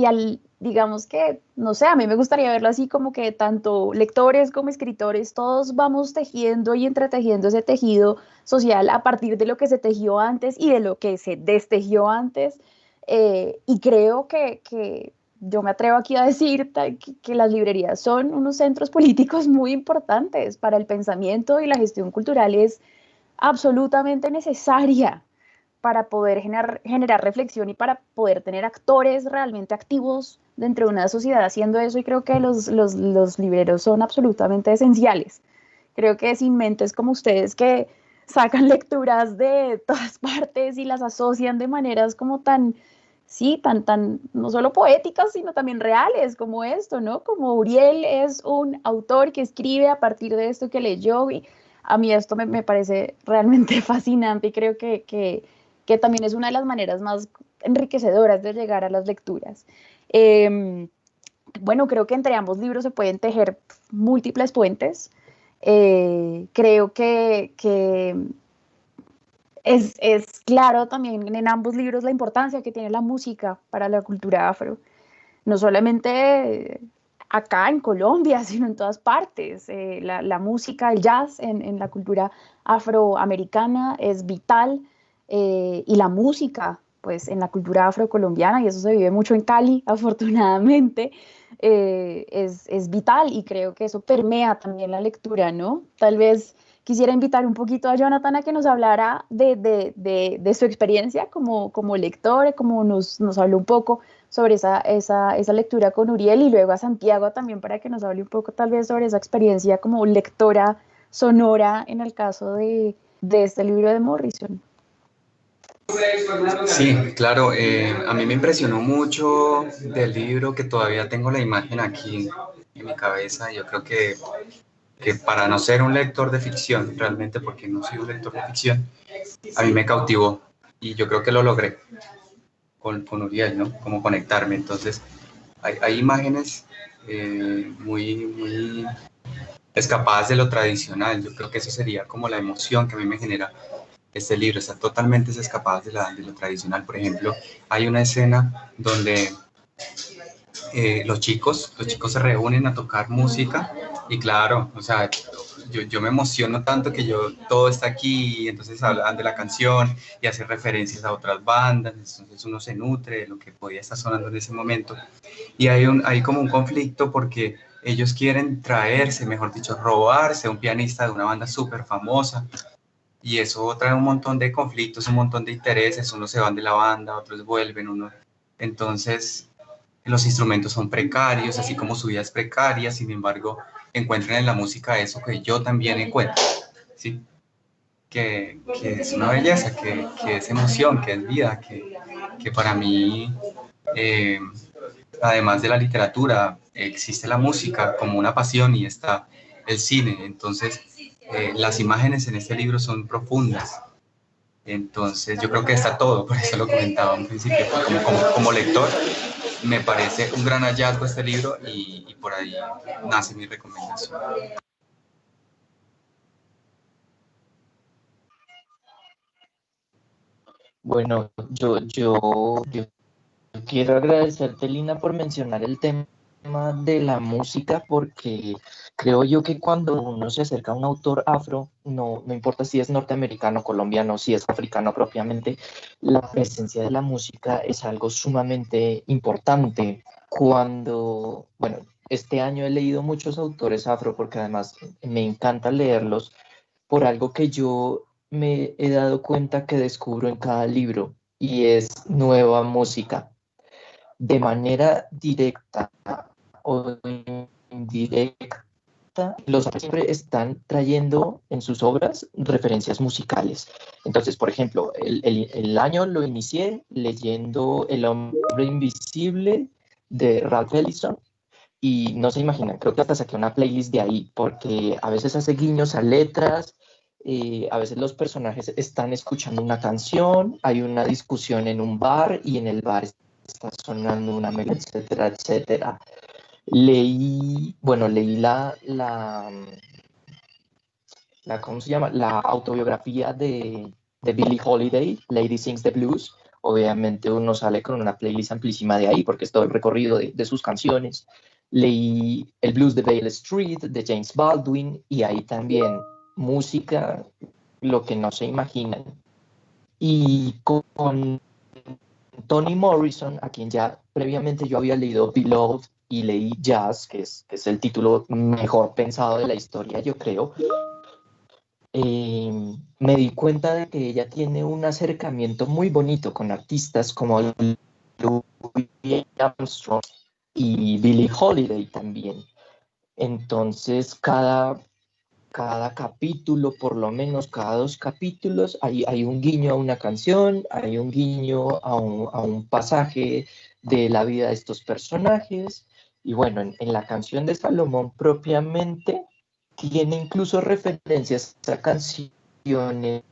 al, digamos que, no sé, a mí me gustaría verlo así como que tanto lectores como escritores, todos vamos tejiendo y entretejiendo ese tejido social a partir de lo que se tejió antes y de lo que se destejió antes. Y creo que yo me atrevo aquí a decir que las librerías son unos centros políticos muy importantes para el pensamiento y la gestión cultural es absolutamente necesaria para poder generar reflexión y para poder tener actores realmente activos dentro de una sociedad haciendo eso y creo que los libreros son absolutamente esenciales. Creo que sin mentes como ustedes que sacan lecturas de todas partes y las asocian de maneras como tan, sí, tan, no solo poéticas, sino también reales, como esto, ¿no? Como Uriel es un autor que escribe a partir de esto que leyó y a mí esto me parece realmente fascinante y creo que también es una de las maneras más enriquecedoras de llegar a las lecturas. Bueno, creo que entre ambos libros se pueden tejer múltiples puentes. Creo que es claro también en ambos libros la importancia que tiene la música para la cultura afro, no solamente acá en Colombia, sino en todas partes. La música, el jazz en la cultura afroamericana es vital y la música, pues en la cultura afrocolombiana, y eso se vive mucho en Cali, afortunadamente, es vital y creo que eso permea también la lectura, ¿no? Tal vez quisiera invitar un poquito a Jonathan a que nos hablara de su experiencia como lector, como nos habló un poco sobre esa lectura con Uriel y luego a Santiago también para que nos hable un poco tal vez sobre esa experiencia como lectora sonora en el caso de este libro de Morrison. Sí, claro, a mí me impresionó mucho del libro que todavía tengo la imagen aquí en mi cabeza. Yo creo que para no ser un lector de ficción, realmente porque no soy un lector de ficción, a mí me cautivó y yo creo que lo logré con Uriel, ¿no? Como conectarme. Entonces, hay imágenes muy escapadas de lo tradicional. Yo creo que eso sería como la emoción que a mí me genera este libro. Está totalmente escapadas de lo tradicional. Por ejemplo, hay una escena donde los chicos se reúnen a tocar música y claro, o sea, yo me emociono tanto que todo está aquí y entonces hablan de la canción y hacen referencias a otras bandas, entonces uno se nutre de lo que podía estar sonando en ese momento y hay como un conflicto porque ellos quieren traerse, mejor dicho, robarse a un pianista de una banda súper famosa y eso trae un montón de conflictos, un montón de intereses, unos se van de la banda, otros vuelven, entonces los instrumentos son precarios, así como su vida es precaria, sin embargo, encuentran en la música eso que yo también encuentro, ¿sí? Que es una belleza, que es emoción, que es vida, que para mí, eh, además de la literatura, existe la música como una pasión y está el cine, entonces las imágenes en este libro son profundas, entonces yo creo que está todo, por eso lo comentaba al principio, como lector me parece un gran hallazgo este libro y por ahí nace mi recomendación. Bueno, yo quiero agradecerte, Lina, por mencionar el tema de la música, porque creo yo que cuando uno se acerca a un autor afro, no importa si es norteamericano, colombiano, si es africano propiamente, la presencia de la música es algo sumamente importante. Bueno, este año he leído muchos autores afro, porque además me encanta leerlos, por algo que yo me he dado cuenta que descubro en cada libro, y es nueva música de manera directa o indirecta. Los autores siempre están trayendo en sus obras referencias musicales. Entonces, por ejemplo, el año lo inicié leyendo El hombre invisible de Ralph Ellison y no se imaginan, creo que hasta saqué una playlist de ahí porque a veces hace guiños a letras A veces los personajes están escuchando una canción, hay una discusión en un bar y en el bar está sonando una melodía, etcétera, etcétera. Leí ¿cómo se llama? La autobiografía de Billie Holiday, Lady Sings the Blues. Obviamente uno sale con una playlist amplísima de ahí porque es todo el recorrido de sus canciones. Leí El Blues de Bale Street de James Baldwin y ahí también música, lo que no se imaginan. Y con Toni Morrison, a quien ya previamente yo había leído Beloved y leí Jazz, que es el título mejor pensado de la historia, yo creo, me di cuenta de que ella tiene un acercamiento muy bonito con artistas como Louis Armstrong y Billie Holiday también. Entonces, cada capítulo, por lo menos cada 2 capítulos, hay un guiño a una canción, hay un guiño a un pasaje de la vida de estos personajes. Y bueno, en la canción de Salomón propiamente tiene incluso referencias a canciones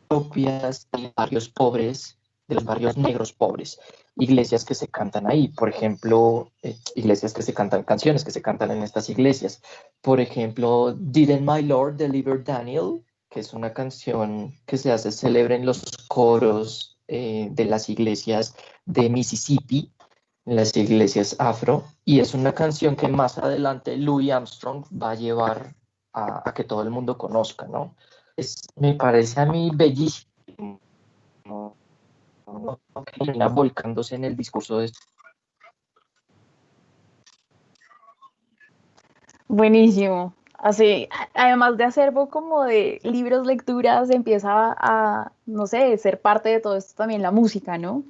propias de barrios pobres, de los barrios negros pobres, iglesias que se cantan ahí, por ejemplo, iglesias que se cantan, canciones que se cantan en estas iglesias. Por ejemplo, Didn't My Lord Deliver Daniel, que es una canción que se hace célebre en los coros de las iglesias de Mississippi, en las iglesias afro, y es una canción que más adelante Louis Armstrong va a llevar a que todo el mundo conozca, ¿no? Me parece a mí bellísimo, ¿no? Volcándose en el discurso de... Buenísimo. Así, además de acervo como de libros, lecturas, empieza a, no sé, ser parte de todo esto también la música, ¿no?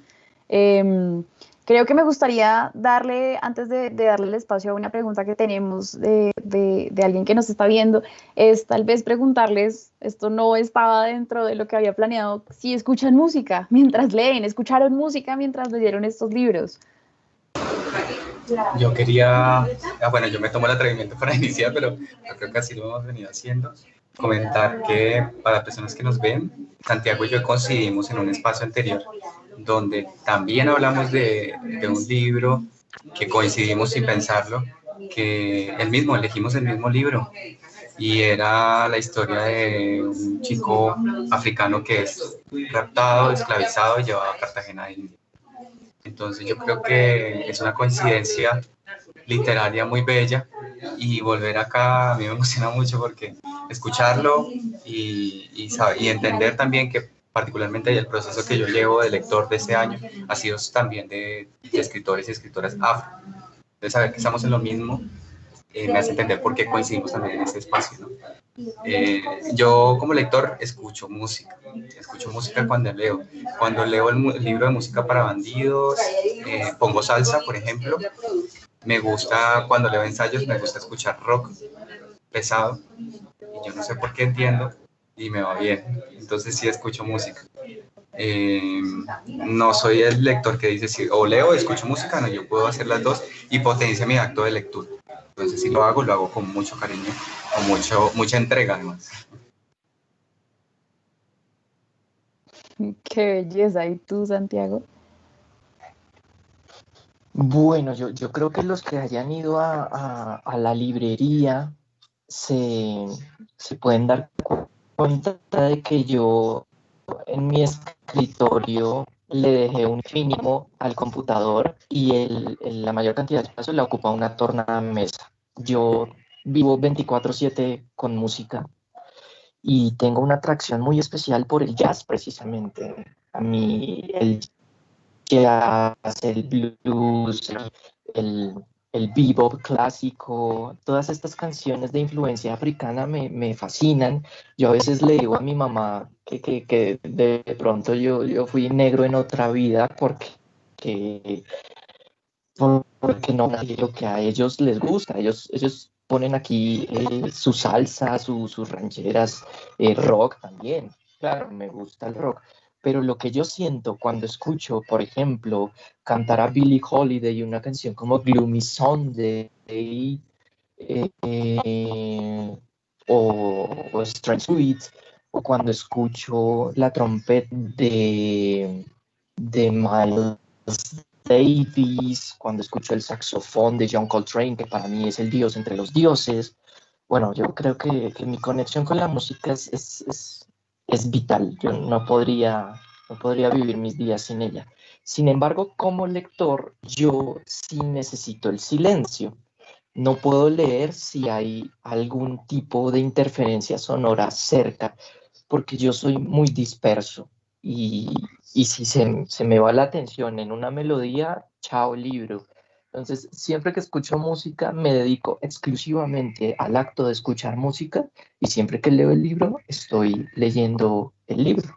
Em, Creo que me gustaría darle, antes de darle el espacio a una pregunta que tenemos de alguien que nos está viendo, es tal vez preguntarles, esto no estaba dentro de lo que había planeado, si escuchan música mientras leen, escucharon música mientras leyeron estos libros. Yo quería, bueno, yo me tomo el atrevimiento para iniciar, pero yo creo que así lo hemos venido haciendo. Comentar que para personas que nos ven, Santiago y yo coincidimos en un espacio anterior donde también hablamos de un libro que coincidimos sin pensarlo, que elegimos el mismo libro y era la historia de un chico africano que es raptado, esclavizado y llevado a Cartagena de India. Entonces yo creo que es una coincidencia literaria muy bella y volver acá a mí me emociona mucho porque escucharlo y entender también que particularmente el proceso que yo llevo de lector de este año ha sido también de escritores y escritoras afro. De saber que estamos en lo mismo me hace entender por qué coincidimos también en este espacio, ¿no? Yo como lector escucho música cuando leo. Cuando leo el libro de música para bandidos, pongo salsa, por ejemplo. Me gusta, cuando leo ensayos, me gusta escuchar rock pesado. Y yo no sé por qué entiendo y me va bien. Entonces sí escucho música. No soy el lector que dice si o leo o escucho música, no, yo puedo hacer las dos y potencia mi acto de lectura. Entonces si lo hago con mucho cariño, con mucha entrega además. Qué belleza. ¿Y tú, Santiago? Bueno, yo creo que los que hayan ido a la librería se, se pueden dar cuenta de que yo en mi escritorio le dejé un mínimo al computador y la mayor cantidad de espacio la ocupa una tornamesa. Yo vivo 24/7 con música y tengo una atracción muy especial por el jazz precisamente. A mí el jazz, el blues, el, el bebop clásico, todas estas canciones de influencia africana me fascinan. Yo a veces le digo a mi mamá que de pronto yo fui negro en otra vida que, porque no es lo que a ellos les gusta. Ellos ponen aquí su salsa, sus rancheras, rock también. Claro, me gusta el rock. Pero lo que yo siento cuando escucho, por ejemplo, cantar a Billie Holiday una canción como Gloomy Sunday, o Strange Suite, o cuando escucho la trompeta de Miles Davis, cuando escucho el saxofón de John Coltrane, que para mí es el dios entre los dioses. Bueno, yo creo que mi conexión con la música es vital. Yo no podría vivir mis días sin ella. Sin embargo, como lector, yo sí necesito el silencio. No puedo leer si hay algún tipo de interferencia sonora cerca, porque yo soy muy disperso y, y si se me va la atención en una melodía, chao libro. Entonces, siempre que escucho música, me dedico exclusivamente al acto de escuchar música y siempre que leo el libro, estoy leyendo el libro.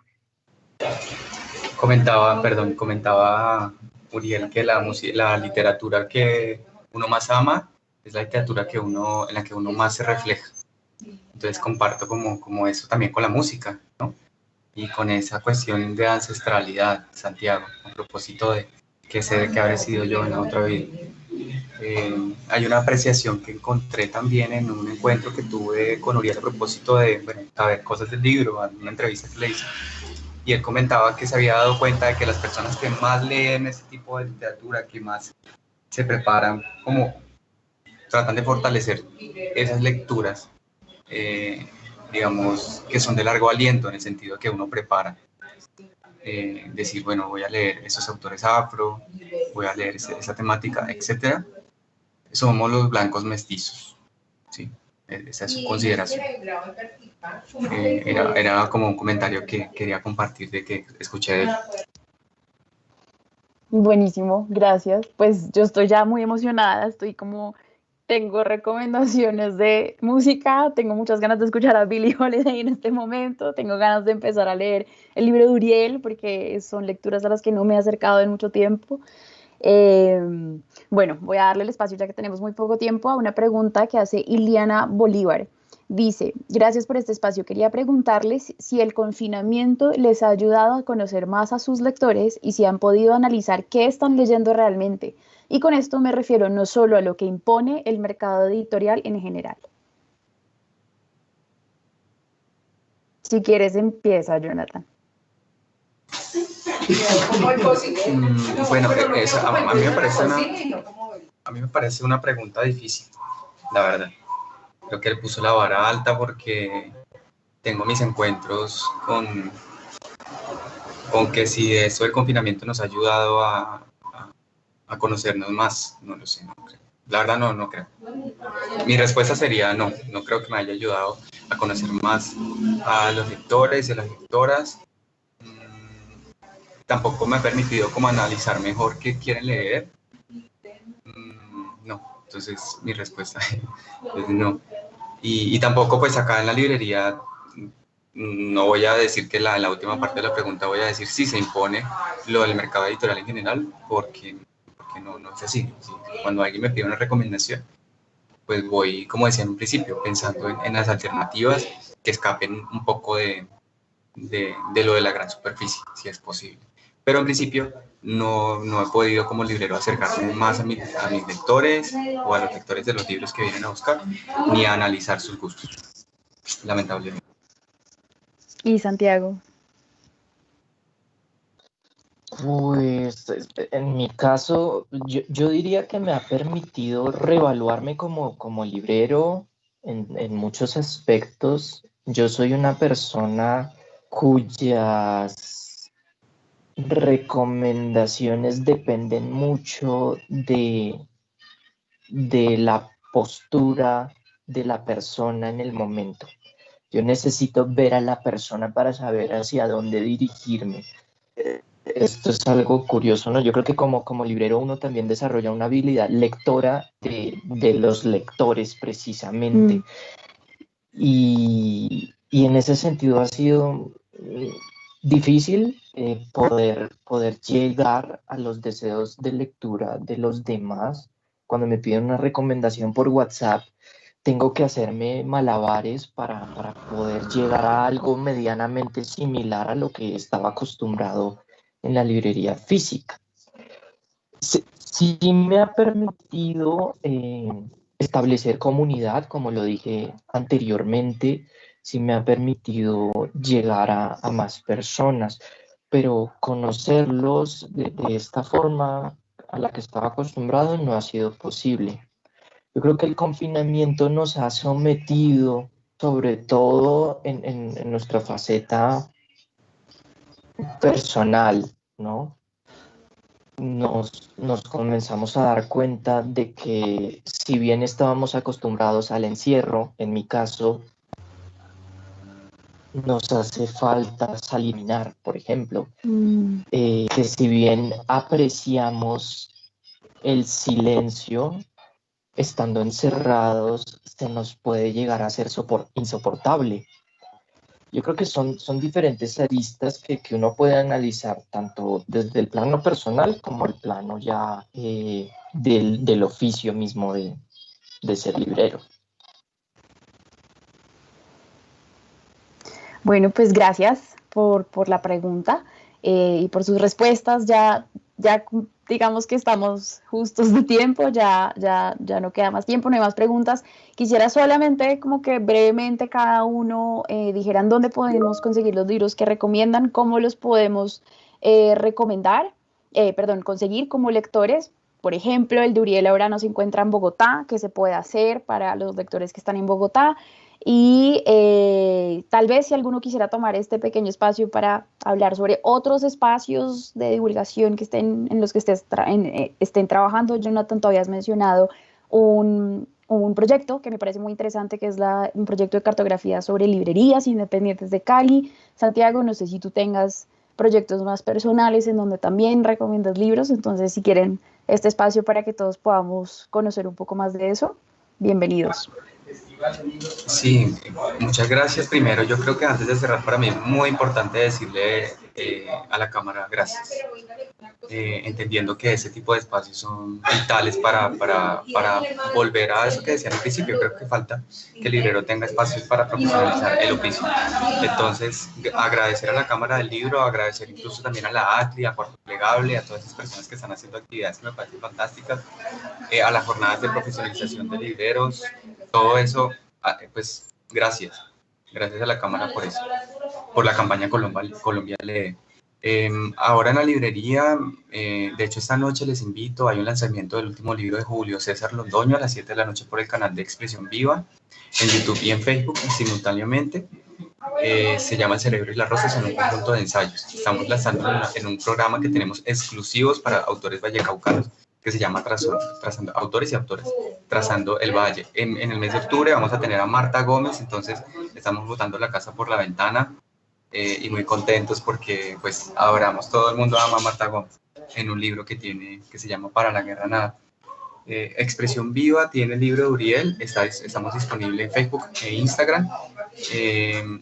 Comentaba Uriel que la literatura que uno más ama es la literatura en la que uno más se refleja. Entonces comparto como eso también con la música, ¿no? Y con esa cuestión de ancestralidad, Santiago, a propósito de que sé que habré sido yo en la otra vida. Hay una apreciación que encontré también en un encuentro que tuve con Uriel a propósito de, bueno, saber cosas del libro, una entrevista que le hice, y él comentaba que se había dado cuenta de que las personas que más leen este tipo de literatura, que más se preparan, como tratan de fortalecer esas lecturas, digamos, que son de largo aliento, en el sentido que uno prepara. Decir, bueno, voy a leer esos autores afro, voy a leer esa temática, etcétera. Somos los blancos mestizos, ¿sí? Esa es su consideración. Era como un comentario que quería compartir de que escuché de él. Buenísimo, gracias. Pues yo estoy ya muy emocionada, tengo recomendaciones de música, tengo muchas ganas de escuchar a Billie Holiday en este momento, tengo ganas de empezar a leer el libro de Uriel porque son lecturas a las que no me he acercado en mucho tiempo. Eh, bueno, voy a darle el espacio ya que tenemos muy poco tiempo a una pregunta que hace Iliana Bolívar. Dice, gracias por este espacio. Quería preguntarles si el confinamiento les ha ayudado a conocer más a sus lectores y si han podido analizar qué están leyendo realmente. Y con esto me refiero no solo a lo que impone el mercado editorial en general. Si quieres, empieza, Jonathan. Bueno, a mí me parece una pregunta difícil, la verdad. Creo que él puso la vara alta porque tengo mis encuentros con que si esto del confinamiento nos ha ayudado a conocernos más, no lo sé, no creo. La verdad no creo. Mi respuesta sería no creo que me haya ayudado a conocer más a los lectores y a las lectoras. Tampoco me ha permitido como analizar mejor qué quieren leer. No, entonces mi respuesta es no. Y tampoco pues acá en la librería no voy a decir que en la última parte de la pregunta voy a decir si se impone lo del mercado editorial en general, porque no es así. ¿Sí? Cuando alguien me pide una recomendación, pues voy, como decía en un principio, pensando en las alternativas que escapen un poco de lo de la gran superficie, si es posible. Pero en principio no he podido como librero acercarme más a mis lectores o a los lectores de los libros que vienen a buscar, ni a analizar sus gustos, lamentablemente. Y Santiago. Pues en mi caso, yo diría que me ha permitido reevaluarme como librero en muchos aspectos. Yo soy una persona cuyas recomendaciones dependen mucho de la postura de la persona en el momento. Yo necesito ver a la persona para saber hacia dónde dirigirme. Esto es algo curioso, ¿no? Yo creo que como librero uno también desarrolla una habilidad lectora de los lectores precisamente. Y en ese sentido ha sido difícil poder llegar a los deseos de lectura de los demás. Cuando me piden una recomendación por WhatsApp, tengo que hacerme malabares para poder llegar a algo medianamente similar a lo que estaba acostumbrado en la librería física. Sí me ha permitido establecer comunidad, como lo dije anteriormente, sí me ha permitido llegar a más personas, pero conocerlos de esta forma a la que estaba acostumbrado no ha sido posible. Yo creo que el confinamiento nos ha sometido, sobre todo en nuestra faceta personal, ¿no? Nos comenzamos a dar cuenta de que si bien estábamos acostumbrados al encierro, en mi caso, nos hace falta saliminar, por ejemplo, que si bien apreciamos el silencio, estando encerrados, se nos puede llegar a ser insoportable. Yo creo que son diferentes aristas que uno puede analizar tanto desde el plano personal como el plano ya del oficio mismo de ser librero. Bueno, pues gracias por la pregunta y por sus respuestas. Ya digamos que estamos justos de tiempo, ya no queda más tiempo, no hay más preguntas. Quisiera solamente como que brevemente cada uno dijeran dónde podemos conseguir los libros que recomiendan, cómo los podemos conseguir como lectores. Por ejemplo, el de Uriel ahora no se encuentra en Bogotá, ¿qué se puede hacer para los lectores que están en Bogotá? Y tal vez si alguno quisiera tomar este pequeño espacio para hablar sobre otros espacios de divulgación que en los que estén trabajando. Jonathan, tú habías mencionado un proyecto que me parece muy interesante, que es un proyecto de cartografía sobre librerías independientes de Cali. Santiago, no sé si tú tengas proyectos más personales en donde también recomiendas libros, entonces si quieren este espacio para que todos podamos conocer un poco más de eso, bienvenidos. Sí, muchas gracias. Primero, yo creo que antes de cerrar, para mí es muy importante decirle a la Cámara gracias, entendiendo que ese tipo de espacios son vitales para volver a eso que decía al principio. Creo que falta que el librero tenga espacios para profesionalizar el oficio. Entonces, agradecer a la Cámara del Libro, agradecer incluso también a la ACLI, a Cuarto Plegable, a todas esas personas que están haciendo actividades que me parecen fantásticas, a las jornadas de profesionalización de libreros, todo eso, pues gracias. Gracias a la Cámara por eso, por la campaña Colombia Lee. Ahora en la librería, de hecho esta noche les invito, hay un lanzamiento del último libro de Julio César Londoño a las 7 de la noche por el canal de Expresión Viva, en YouTube y en Facebook simultáneamente. Se llama El Cerebro y las Rosas, en un conjunto de ensayos. Estamos lanzando en un programa que tenemos exclusivos para autores vallecaucanos, que se llama Trazando Autores y Autoras, Trazando el Valle. En el mes de octubre vamos a tener a Marta Gómez, entonces estamos botando la casa por la ventana y muy contentos porque pues abramos, todo el mundo ama a Marta Gómez en un libro que se llama Para la Guerra Nada. Expresión Viva tiene el libro de Uriel, estamos disponibles en Facebook e Instagram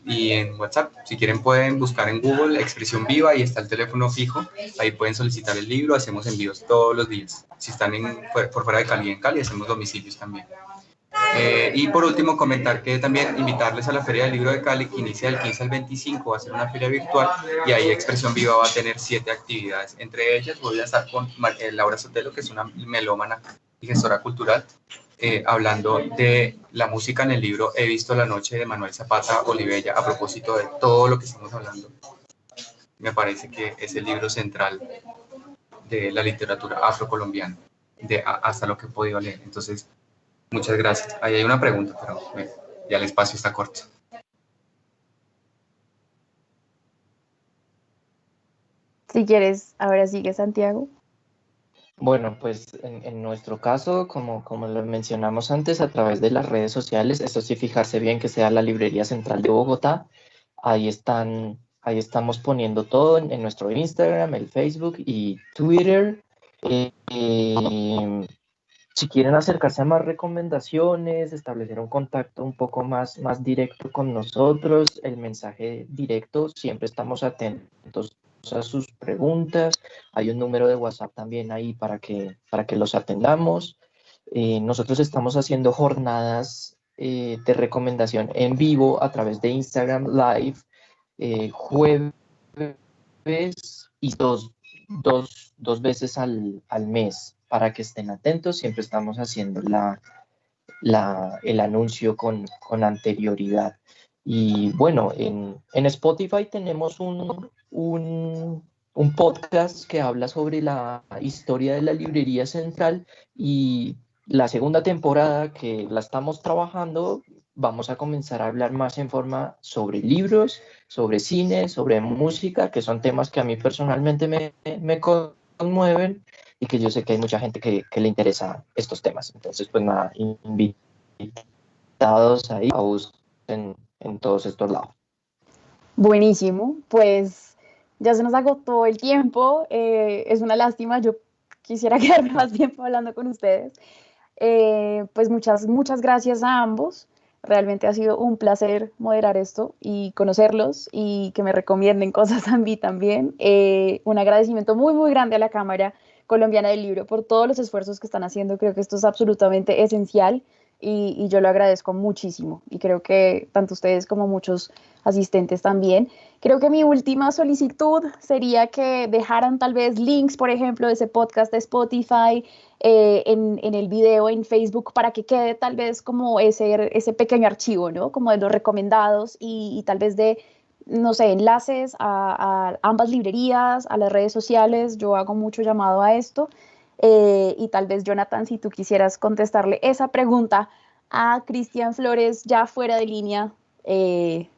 y en WhatsApp. Si quieren pueden buscar en Google Expresión Viva y está el teléfono fijo, ahí pueden solicitar el libro, hacemos envíos todos los días. Si están por fuera de Cali, en Cali hacemos domicilios también. Y por último, comentar que también invitarles a la Feria del Libro de Cali, que inicia del 15 al 25, va a ser una feria virtual y ahí Expresión Viva va a tener 7 actividades. Entre ellas voy a estar con Laura Sotelo, que es una melómana y gestora cultural, hablando de la música en el libro He visto la noche de Manuel Zapata Olivella, a propósito de todo lo que estamos hablando. Me parece que es el libro central de la literatura afrocolombiana, hasta lo que he podido leer. Entonces, muchas gracias. Ahí hay una pregunta, pero ya el espacio está corto. Si quieres, ahora sigue Santiago. Bueno, pues en nuestro caso, como lo mencionamos antes, a través de las redes sociales, eso sí, fijarse bien que sea la Librería Central de Bogotá. Ahí estamos poniendo todo en nuestro Instagram, el Facebook y Twitter. Si quieren acercarse a más recomendaciones, establecer un contacto un poco más directo con nosotros, el mensaje directo, siempre estamos atentos a sus preguntas. Hay un número de WhatsApp también ahí para que los atendamos. Nosotros estamos haciendo jornadas de recomendación en vivo a través de Instagram Live, jueves y dos veces al mes, para que estén atentos. Siempre estamos haciendo el anuncio con anterioridad. Y bueno, en Spotify tenemos un podcast que habla sobre la historia de la librería central, y la segunda temporada que la estamos trabajando vamos a comenzar a hablar más en forma sobre libros, sobre cine, sobre música, que son temas que a mí personalmente me conmueven y que yo sé que hay mucha gente que le interesa estos temas. Entonces, pues nada, invitados ahí a buscar en todos estos lados. Buenísimo, pues ya se nos agotó el tiempo, es una lástima, yo quisiera quedarme más tiempo hablando con ustedes. Pues muchas gracias a ambos. Realmente ha sido un placer moderar esto y conocerlos y que me recomienden cosas a mí también. Un agradecimiento muy grande a la Cámara Colombiana del Libro por todos los esfuerzos que están haciendo. Creo que esto es absolutamente esencial y yo lo agradezco muchísimo. Y creo que tanto ustedes como muchos asistentes también. Creo que mi última solicitud sería que dejaran tal vez links, por ejemplo, de ese podcast de Spotify, en el video en Facebook, para que quede tal vez como ese pequeño archivo, ¿no? Como de los recomendados y tal vez de, no sé, enlaces a ambas librerías, a las redes sociales. Yo hago mucho llamado a esto. Y tal vez, Jonathan, si tú quisieras contestarle esa pregunta a Cristian Flores ya fuera de línea,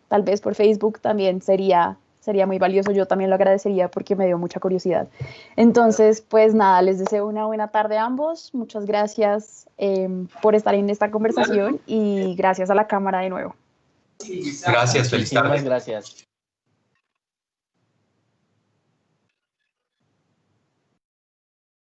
tal vez por Facebook también sería muy valioso. Yo también lo agradecería porque me dio mucha curiosidad. Entonces, pues nada, les deseo una buena tarde a ambos. Muchas gracias por estar en esta conversación y gracias a la cámara de nuevo. Gracias, feliz tarde. Muchísimas gracias.